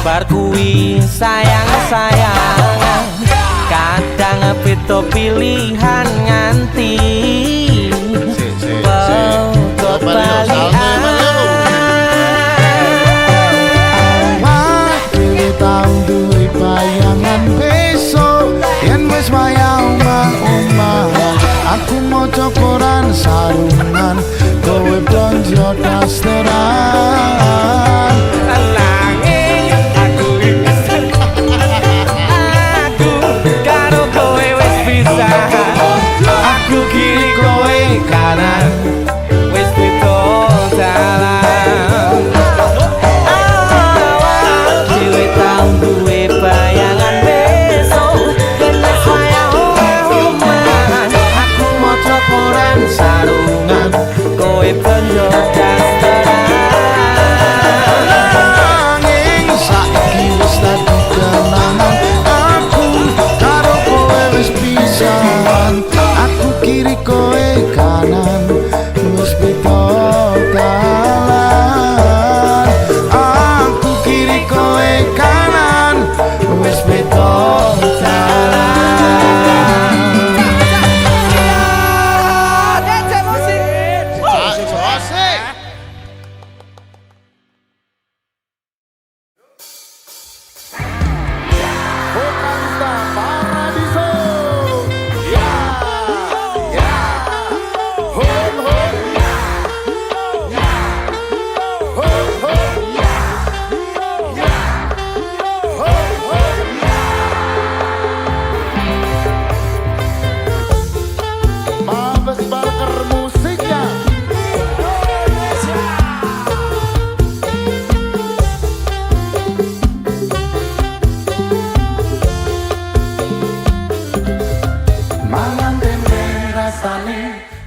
Barkui sayang-sayangan, kadang beda pilihan nganti pedot balian. Awak dhewe tau duwe bayangan besok yen wis waya omah-omahan. Aku maca koran sarungan, kowe blonjo dasteran. Aku karo kowe wis pisahan, aku kiri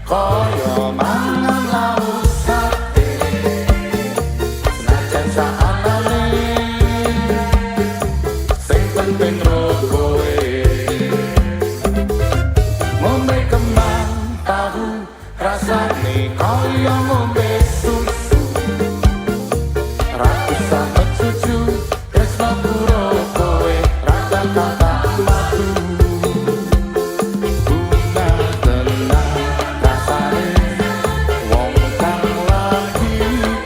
Koyo mangan lauk sate Senajan saanane Sing penting ro kowe Ngombe kembang tahu rasane koyo ngombe susu Ra usah mecucu tresno puro kowe rada kata madu Bunga tenang rasane wong kang lagi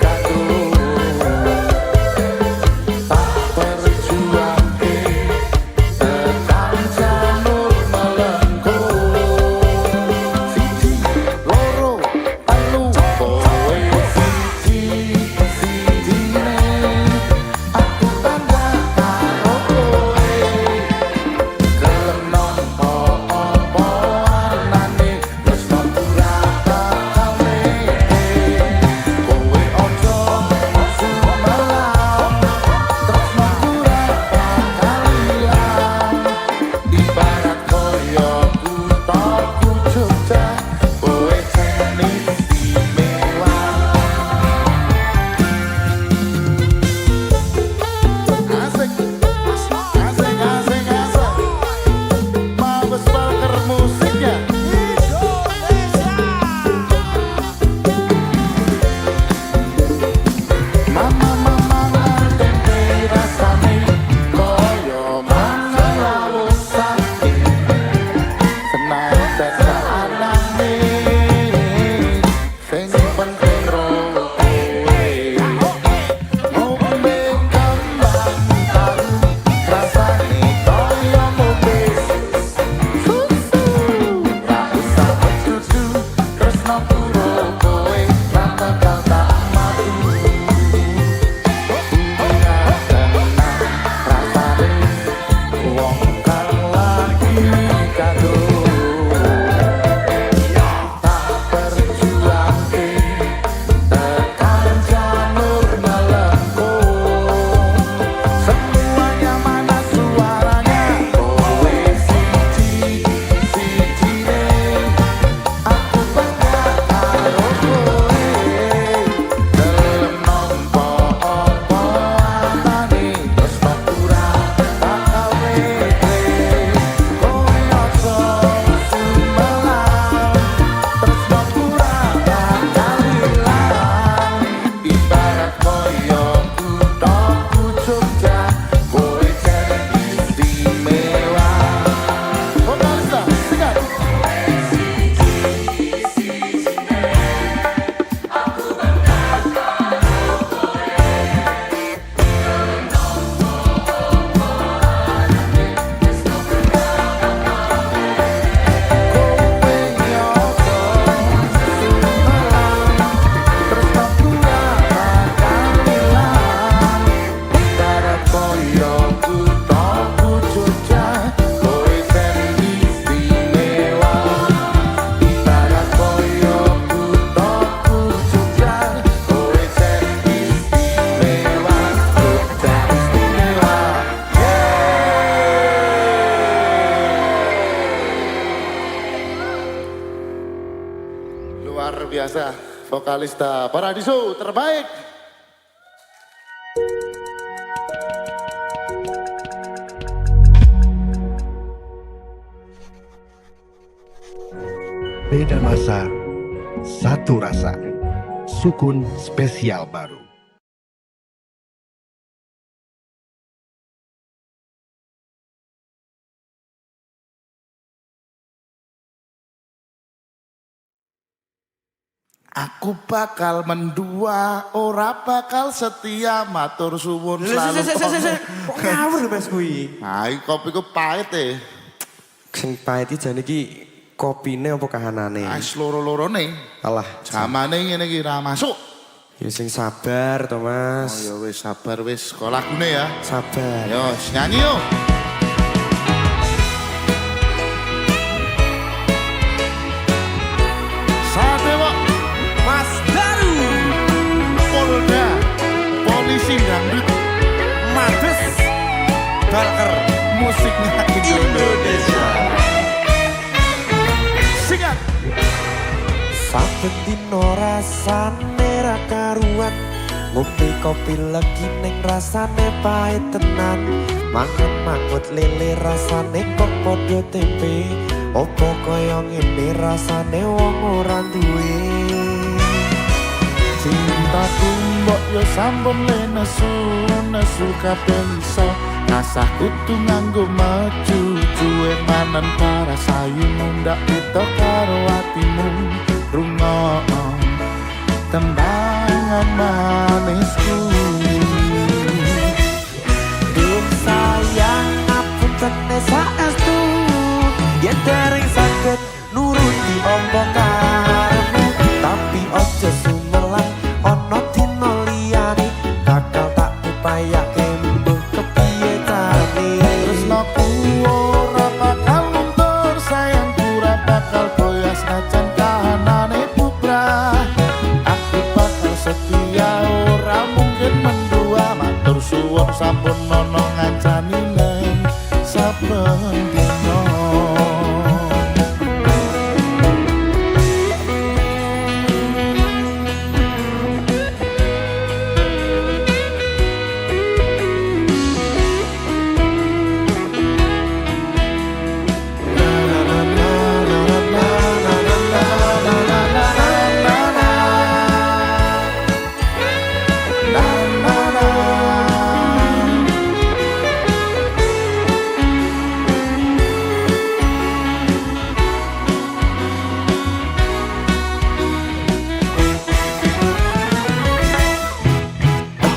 kado Tak perjuangke tekan janur melengko Siji loro telu kowe siji-sijine aku bangga karo kowe gelem nampa apa warnane tresno pura bakal mete kowe ojo sumelau tresno pura bakal ilang ibarat koyo kuthaku Jogja kowe jenis istimewa Asik, asik, asik, asik. Mabes Walker musiknya. Mama mangan tempe rasane koyo mangan lauk sate. Senajan saanane sing penting ro kowe. Ngombe kembang tahu rasane koyo ngombe susu Ra usah mecucu tresno puro kowe rata kata madu Bunga tenang rasane wong kang lagi kado Tak perjuangke tekan janur melengko Semuanya mana suaranya kowe siji-sijine aku bangga karo kowe gelem nampa apa warnane tresno pura bakal mete kowe ojo sumelau tresno pura bakal ilang ibarat koyo kuthaku Jogja kowe jenis istimewa Vokalista, sikat Luar biasa, vokalista Paradiso terbaik. Beda masa, satu rasa. Sukun spesial baru. Aku bakal mendua, ora bakal setia, matur suwun selalu. Kok ngawur Mas kuwi? Nah, iki kopiku pahit e. Sing pahit iki jane iki kopine apa kahanane? Wis loro-lorone. Alah, Jamane ngene iki ra masuk. ya sing sabar to Oh Mas. ya wis sabar wis, kok lagune ya. Sabar. Yo, nyanyi yo. Sate kok Mas Daru. Polda, polisi dangdut, Mabes Walker musiknya Indonesia. Singkat. Saben dino rasane ra karuan, ngombe kopi legi ning rasane pahit tenan. Mangan mangut lele rasane kok padha tempe, opo kaya ngene rasane wong ora duwe. Cintaku mbok yo sampun le nesu kabeh iso nasah kudu nganggo maju cuwe manan para sayu mundak beda karo atimu rungokno tembangan manisku. Dum sayang ngapunten saestu, yen dereng saged nuruti ombo karepmu, tapi ojo sumelang ana dina liyane bakal tak upayake mbuh kepiye tane. Tresnaku ora bakal luntur, sayangku ora bakal goyah senajan kahanane bubrah. Aku bakal setia ora mungkin mendua, matur suwun sampun nono ngancani neng saben dina.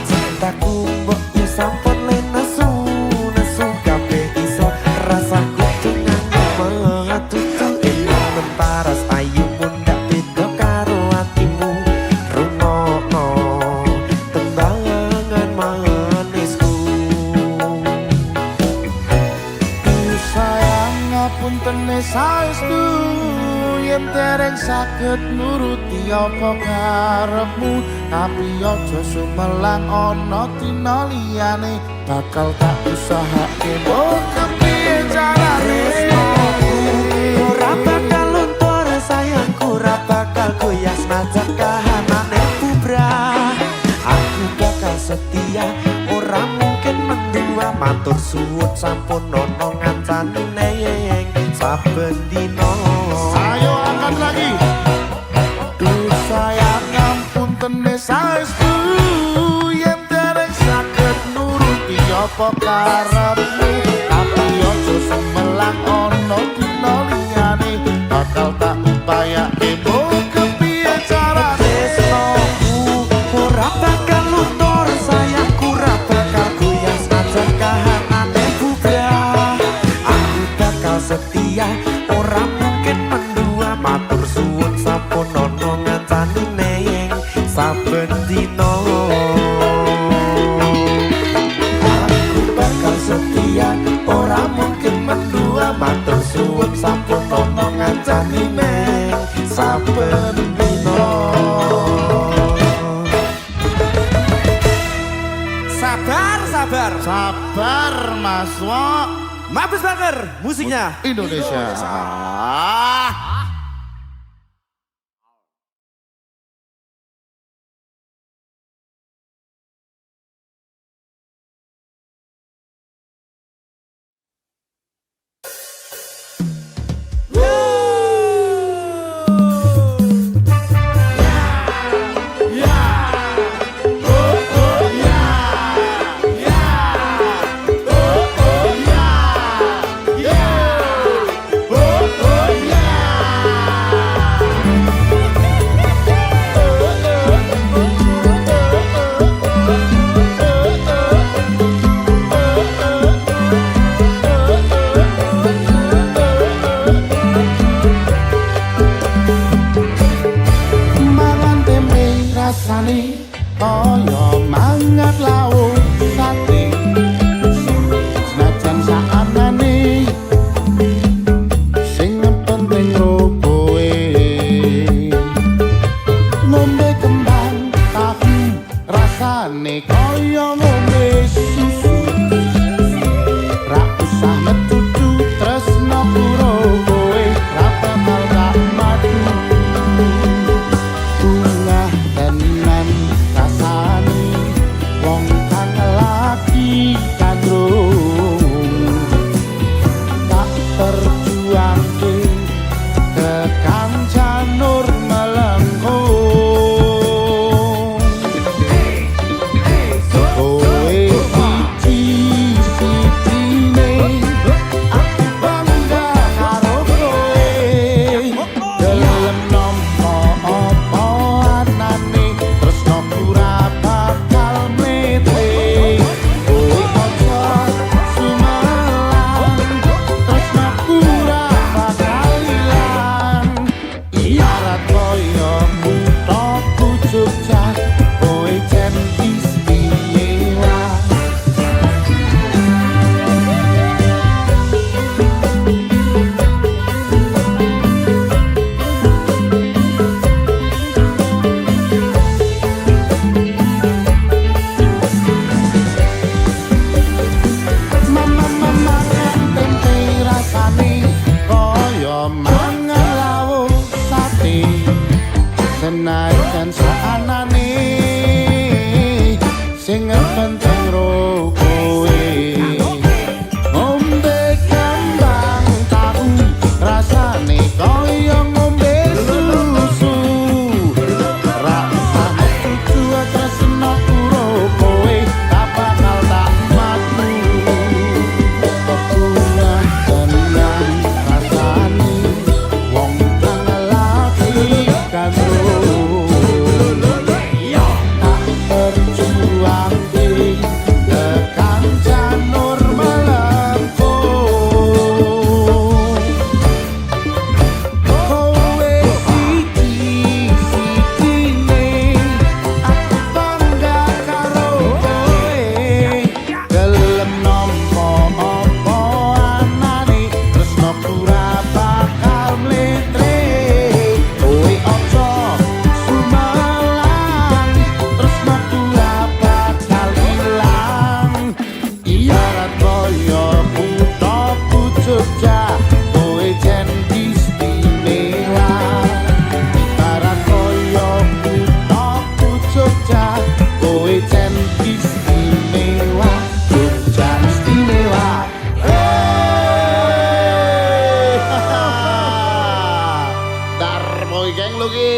Cintaku mbok yo sampun le nesu kabeh iso rasaku dengan mengatutu ilmu paras ayu mundak beda karo atimu rungokno tembangan manisku. Sayang ngapunten saestu yen dereng saged nuruti apa karepmu, tapi aja sumelang ana dina liyane bakal tak usahake mbok kepiye carane. Ora bakal luntur sayangku, ora bakal goyah senajan kahanane bubrah. Aku bakal setia, ora mungkin mendua, matur suwun sampun ono ngancani neng saben dino. Ayo angkat lagi. Duh sayang ngapunten saestu yen dereng saged nuruti apa karepmu, tapi aja sumelang ana dina liyane bakal tak upayake mbok kepiye carane. Tresnoku ora bakal luntur sayangku, ora bakal goyah senajan kahanane bubrah. Aku bakal setia, ora mungkin mendua, matur suwun sampun ono ngancani neng saben dino. Aku bakal setia, ora mungkin mendua, matur suwun sampun ono ngancani neng saben dino. Sabar Mas Wok Mabes Bakar, musiknya Indonesia. rasane kaya mangan lawuh sate senajan saanane sing penting ro kowe ngombe kembang tahu rasane kaya ngombe susu ra usah metu tresno karo kowe tak bakal tak matu tenang rasane wong kang lagi kandung tak berjuang tekan janur melengkung kowe siji-sijine aku bangga karo kowe gelem nampa apa anane tresno ora bakal mletre kowe aja sumelang tresno ora bakal ilang ibarat kaya kutha Jogja kowe jen istimewa ibarat kaya kutha Jogja kowe jen istimewa Jogja istimewa Darmo geng lo ki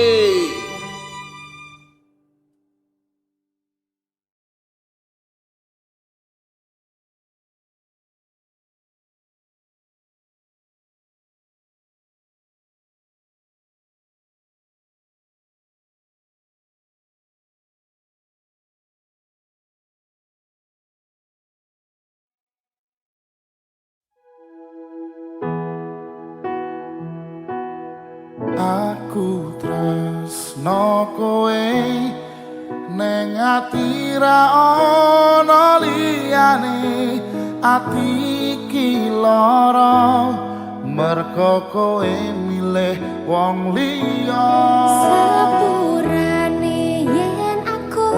aku tresno kowe neng ati ra ana liyane ati iki lara merko kowe milih wong liya Sepurane yen aku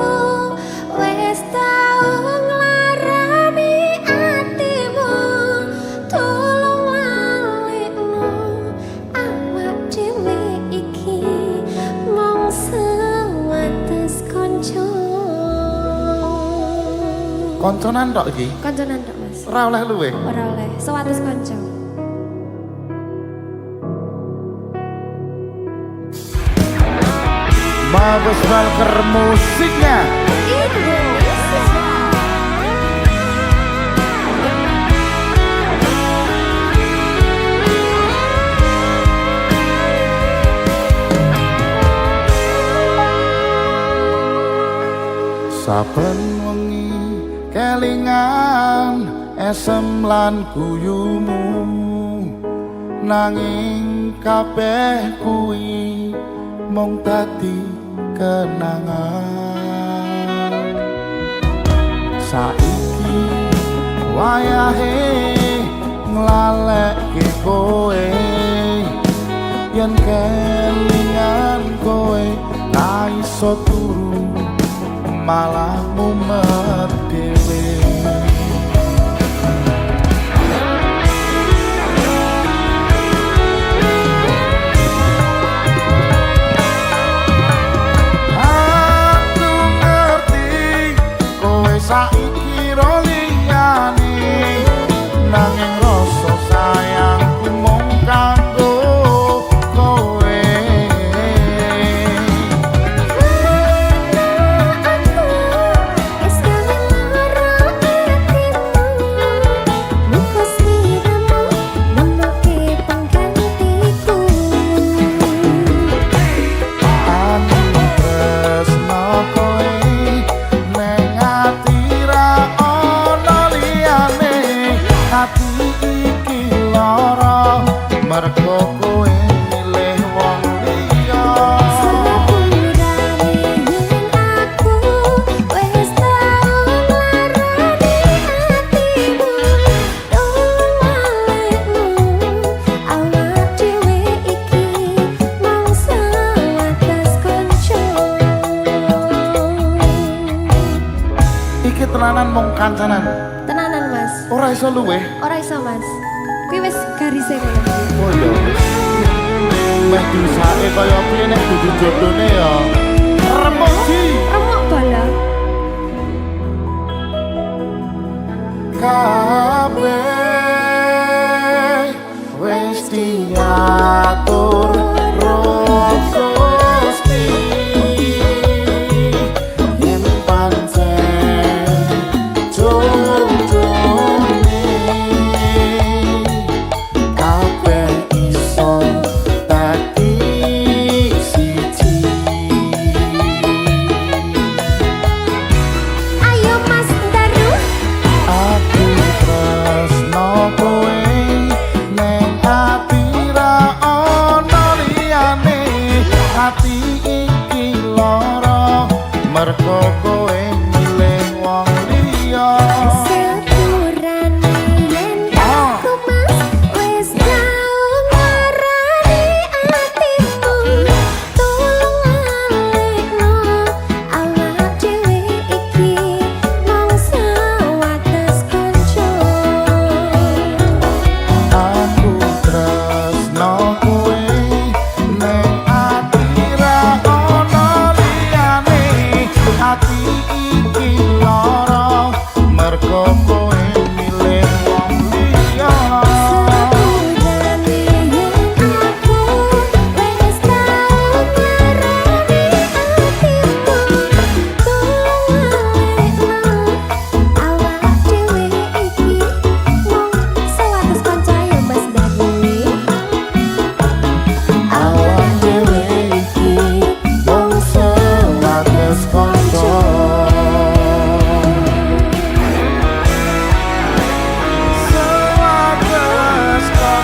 wis tau nglarani atimu tolong lalekno awak dhewe iki mung sewates kanca konconan tok iki kancanan tok Mas ora oleh luwe ora oleh sewates kanca Mabes Walker musiknya saben wengi kelingan esem lan guyumu nanging kabeh kuwi mung dadi kenangan saiki wayahe nglaleke kowe yen kelingan kowe ra iso turu malah mumet dhewe saiki ro liyane nanging rasa sayangku mung kanggo kowe wis kangen lara atimu muga sliramu nemoke penggantiku anu tresno kowe neng ati ra ana liyane ati iki lara mergo kowe milih wong liya Sepurane yen aku wis tau nglarani atimu tolong lalekno awak dhewe iki mung sewates kanca iki tenanan mung kancanan tenanan Mas ora iso luweh ora iso Mas Kuwi wis garise kono. Oh ya wis. Meh disake kaya piye nek dudu jodone ya. Remuk Ji. Remuk bala. Kabeh wis diatur roh Gusti. Yen pancen jodone kabeh iso dadi siji. Ayo Mas Daru. Aku tresno kowe ning ati ra ono liyane. Ati iki lara mergo kowe milih wong liya. Sepurane yen aku Mas wis tau ngarani atiku. Tolong alekno awak dhewe iki mung sewates kanca. Aku tresno kowe ning ati ra ono liyane. Ati iki lara mergo kowe milih wong liya. Sepurane yen aku wis tau ngarani atiku. Tolong alekno awak dhewe iki mung sewates kanca ya Mas Daru. Awak dhewe iki mung sewates kanca. Sewates kanca.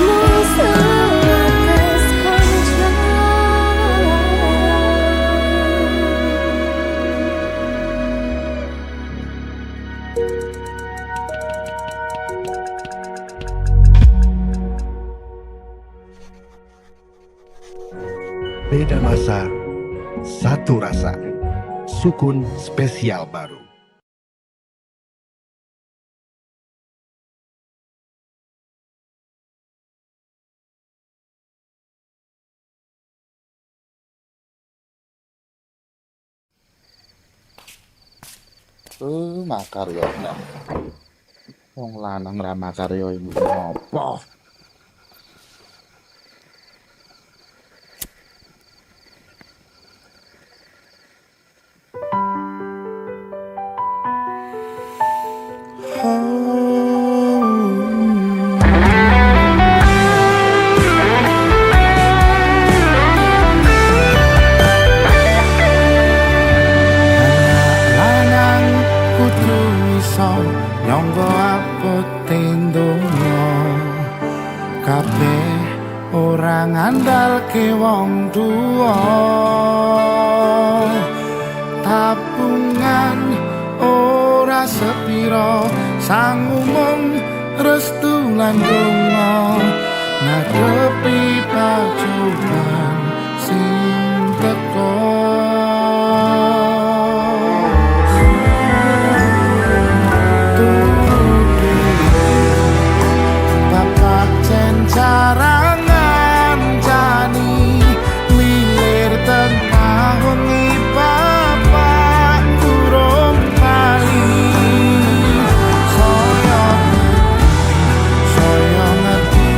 Mung sewates kanca. Beda masa, satu rasa. Sukun spesial baru. Makarya nek wong lanang ra makarya iki ngopo? Lanang kudu iso nyangga apote donya. Kabeh ora ngandalke wong tuwa. Tabungan ora sepiro, sang umum restu lan donga ngadepi pacobaan sing teko. Bapak cen cara ngancani milir tengah wengi bapak durung bali. Saya ngerti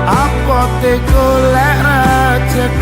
apote golek rezeki.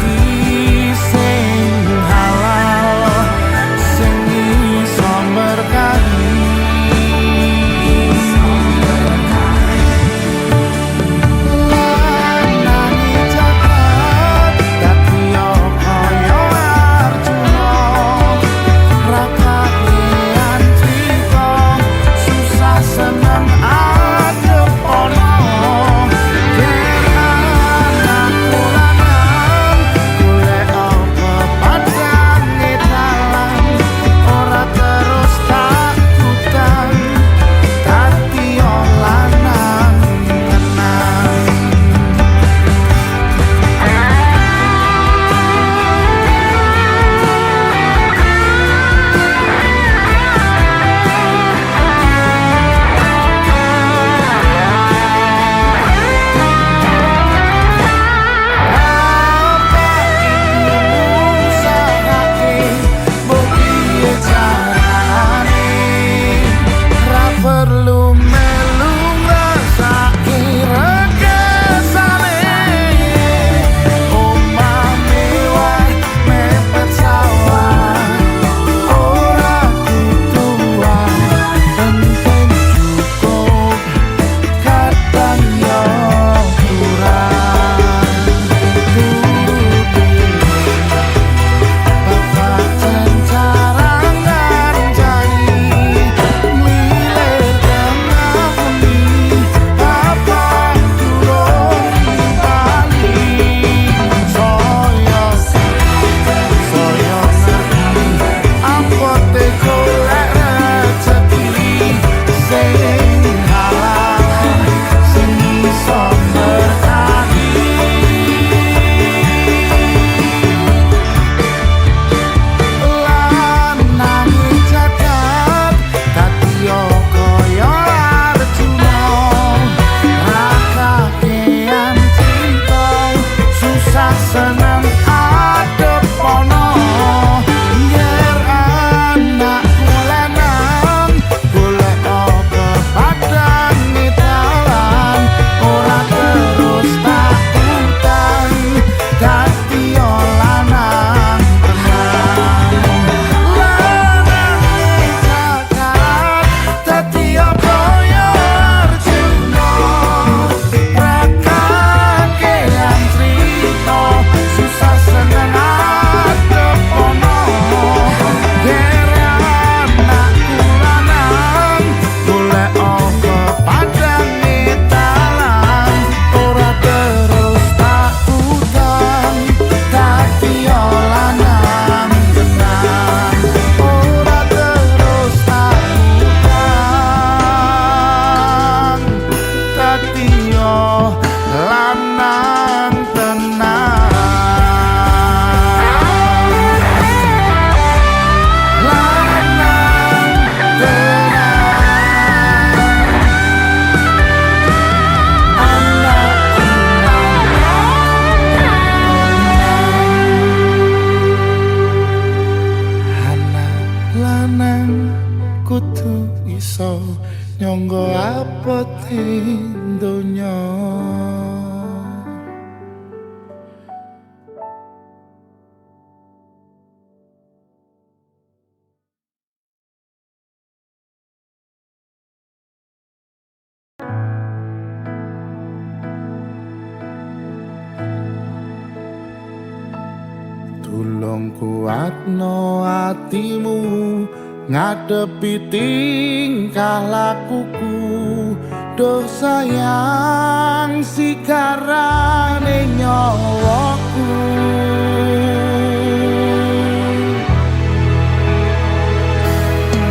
iso nyangga apeting donya. Tulung kuatno atimu ngadepi tingkah lakuku, doh sayang sikarane nyawaku.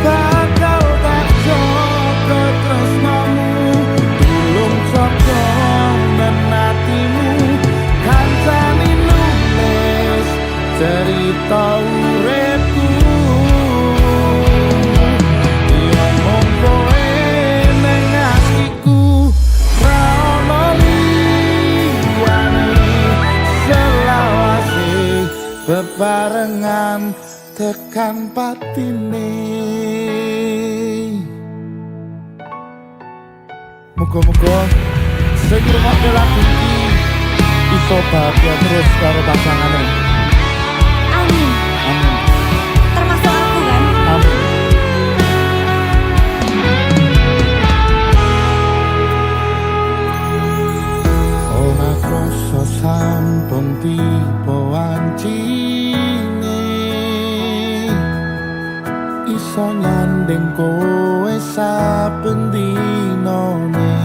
Bakal tak jaga tresnamu, tulung jaga menatimu, kancane nulis cerita uripku. Yen mung kowe ning atiku, ra ono liyane, selawase bebarengan tekan patine. Muga-muga sing ngrungokne lagu iki iso bahagia terus karo pasangane. Amin. Amin. Termasuk aku kan? Amin. Ora krasa sampun tiba wancine, iso nyanding kowe saben dinane.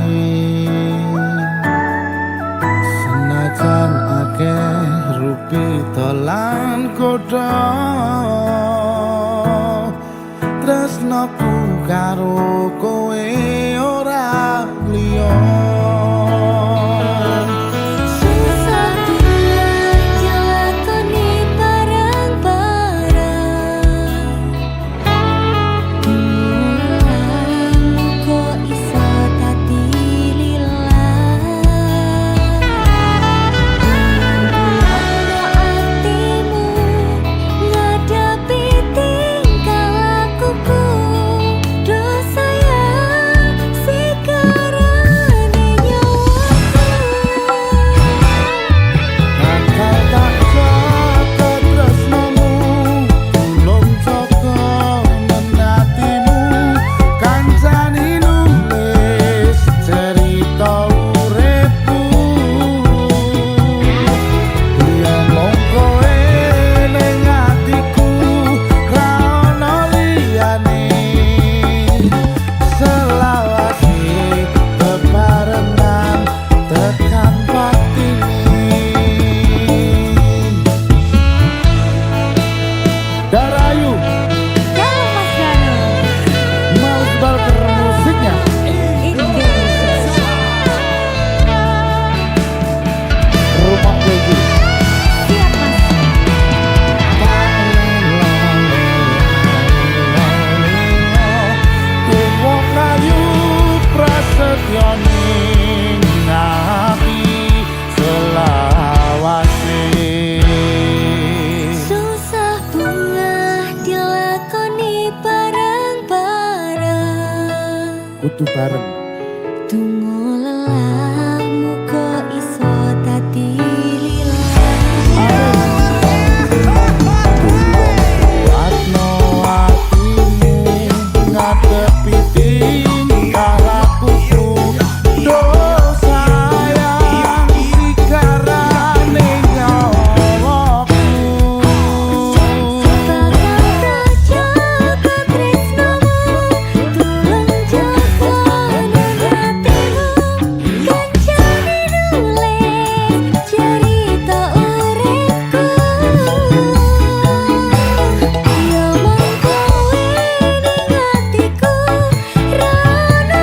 Senajan akeh rupita lan kodho, tresnaku karo kowe ora liya. Susah dilakoni bareng-bareng, kok iso dadi lillah. Atimu ngadepi tingkah lakuku, doh sayang sikarane nyawaku. Bakal tak jaga tresnamu, tulung jaga menatimu, kancane nulis cerita uripku. Yen mung kowe ning atiku, ra ono liyane, selawase bebarengan tekan patine. Darayu Halo Mas Gano. mau sebar musiknya. Indonesia. Rumah Beji. Siap Mas. Wong kayu prasetyo ning ati selawase. Susah bunga dilakoni bareng-bareng, Kudu bareng. tunggu lelahmu kok iso dadi lillah. Kuatno atimu ngadepi tingkah lakuku, doh sayang sikarane nyawaku. Bakal tak jaga tresnamu, tulung jaga menatimu, kancane nulis cerita uripku. Ya mung kowe ning atiku, ra ono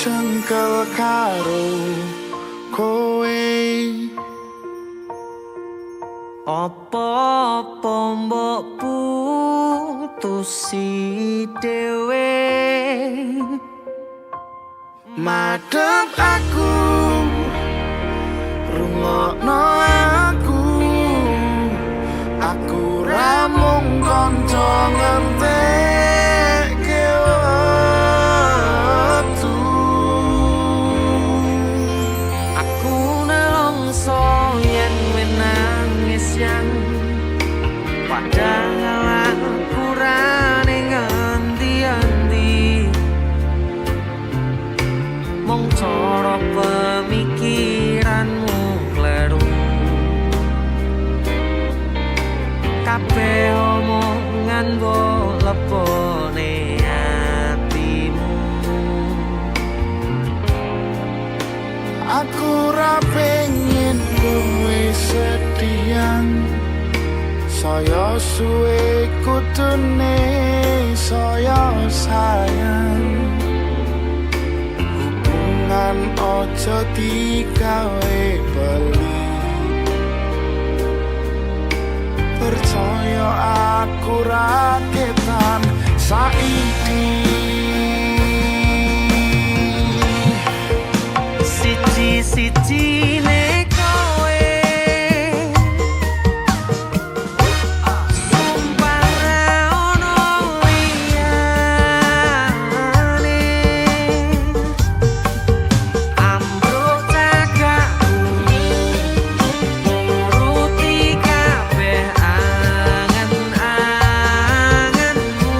cengkel karo kowe. Apa-apa mbok putusi dhewe. Madhep aku, rungokno aku ra mung kanca ngentekke wektu. Aku nelongso yen menangis yang padahal aku rane ngendi-endi. Mong cara pemikiranmu kleru, kabeh omongan mbok lepone atimu. Aku ra pengen kowe sedihan, saya suwe kutune saya sayang. Hubungan ojo digawe beli, percaya aku raketan saiki. Siji-siji ne kowe sumpah ra ono liyane. Ambruk cagakku nuruti kabeh angen-angenmu.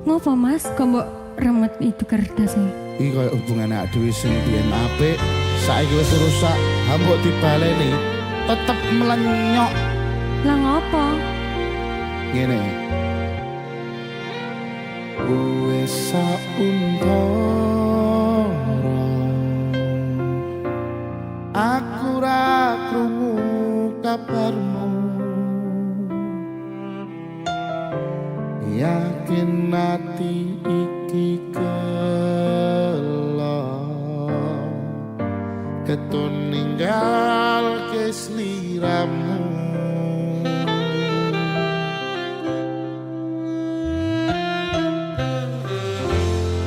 Ngopo Mas, kok mbok remet itu kertasnya? Iki koyo hubungan awake dhewe sing biyen apik, saiki wis rusak, ha mbok dibaleni tetep melenyok. Lah ngopo? Ngene. Wis sauntara aku ra krungu kabarmu, yakin ati iki keton ninggal ke sliramu.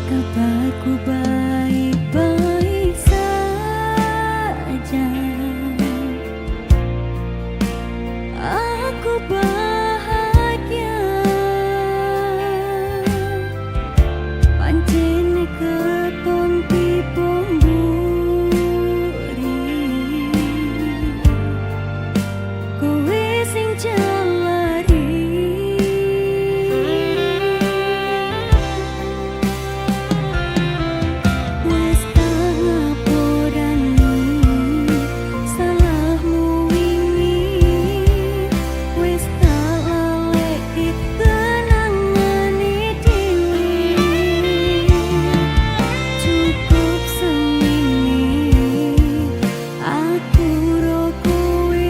Kabarku baik-baik saja. Aku bahagia. Pancen keton pipong kowe sing jalari. Wis tak ngapurani salahmu wingi, wis tak laleki kenangane dhewe. Cukup semene aku ro kowe.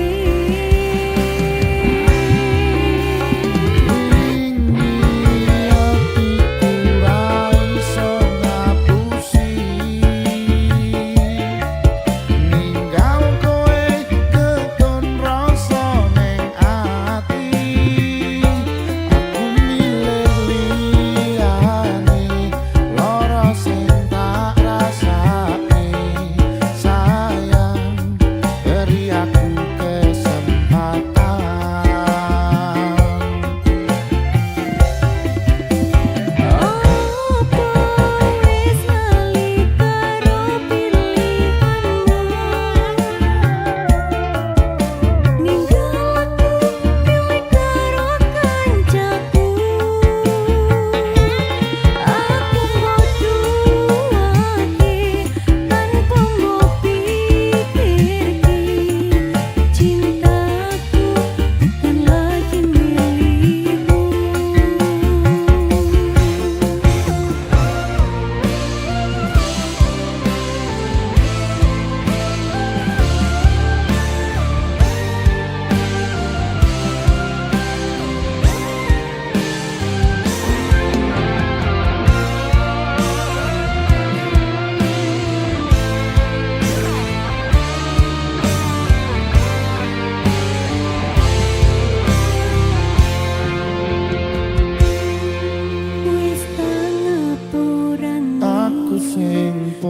Wis tak ngapurani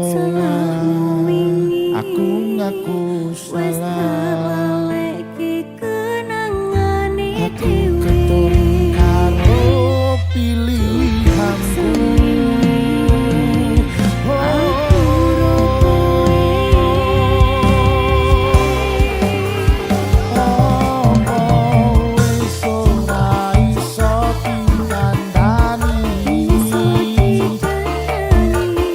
salahmu wingi, Aku ngaku wis tak salah. laleki kenangane Aku dhewe. keton karo pilihanku. Wis ora iso dikandani.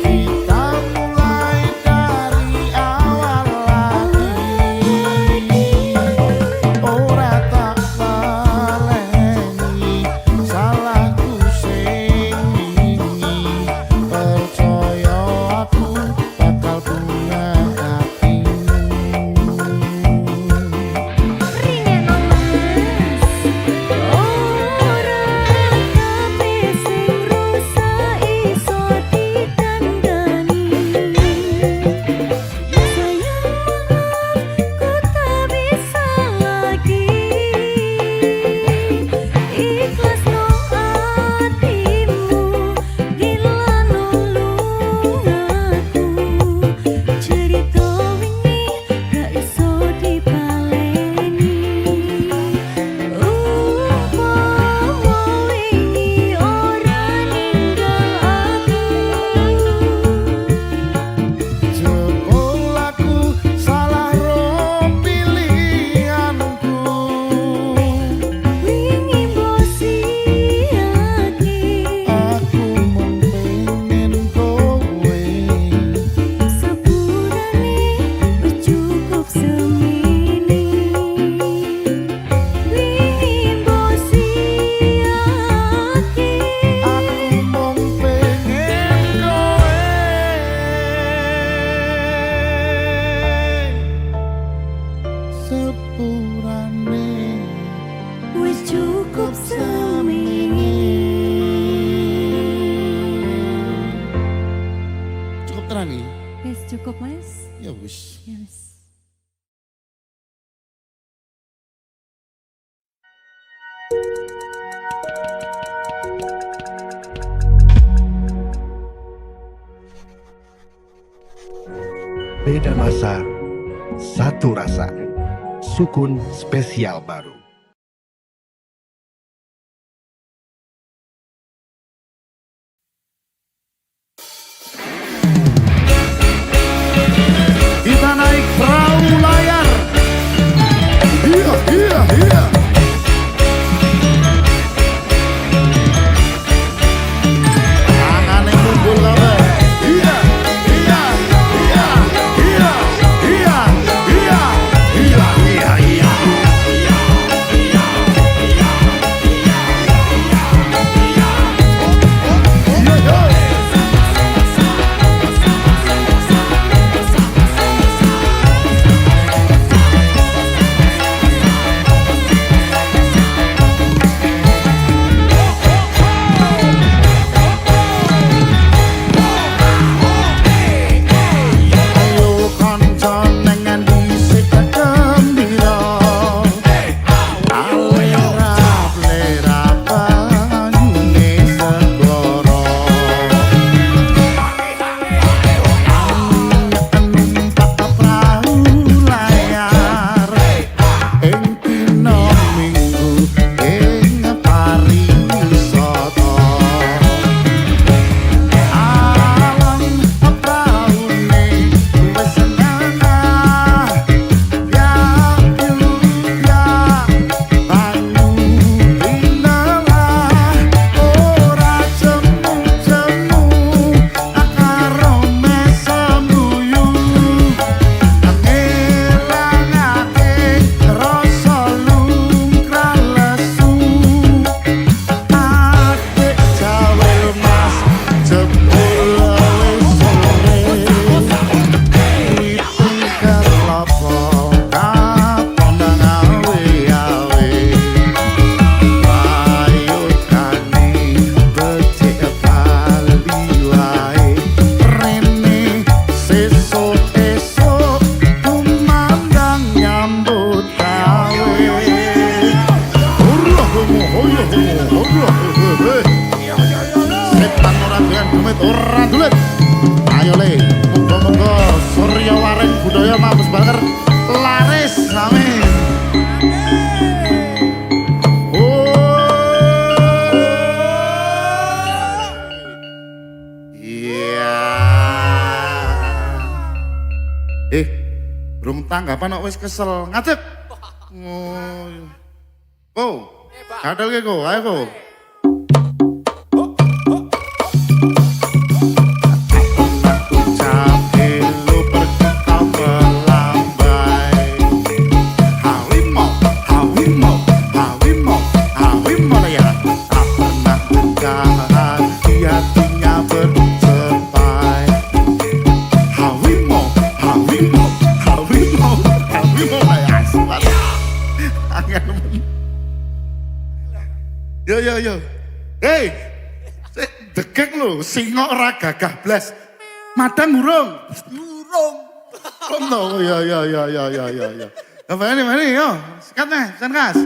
Kita mulai dari awal lagi. Beda masa, satu rasa. Sukun spesial baru. Kita naik perahu layar. Iya, iya, iya. Tangannya mumpul kabeh. Iya, iya, iya, iya, iya, iya, iya, iya, iya. Ayo kanca nengan dhisik gembira. Lerap-lerap banyune segara. Numpak perahu layar ing dina Minggu ing pariwisata. Alam praune wis senengah ya ya banyu binalah ora jemu-jemu karo mesambuyu ngelangake rasa lumrah lesu adik jawel mas jebul sore witung kelapa kapan ngawe-awe payutane becik bali wae rene sesuk-esuk kumandang nyambut gawe setan ora doyan demit ora dulit. Ayo le, muga-muga Surya Waring budaya Mabes Banger laris amin. Iya. Burung tanggapan kok wis kesel ngadeg. Oh. Kadal ke kok, ayo kok. Ucap lu pergi kau melambai. Hawimo, hawimo, hawimo, hawimo ya. Tak pernah buka hati hatinya bercepai. Hawimo, hawimo, hawimo, hawimo ya. Angin. Yo yo yo. Hei. Degek lho, singok ora gagah blas. Madang urung. Urung. Kono ya ya ya ya ya ya. Apa ini yo? Sikat nih, Sankas.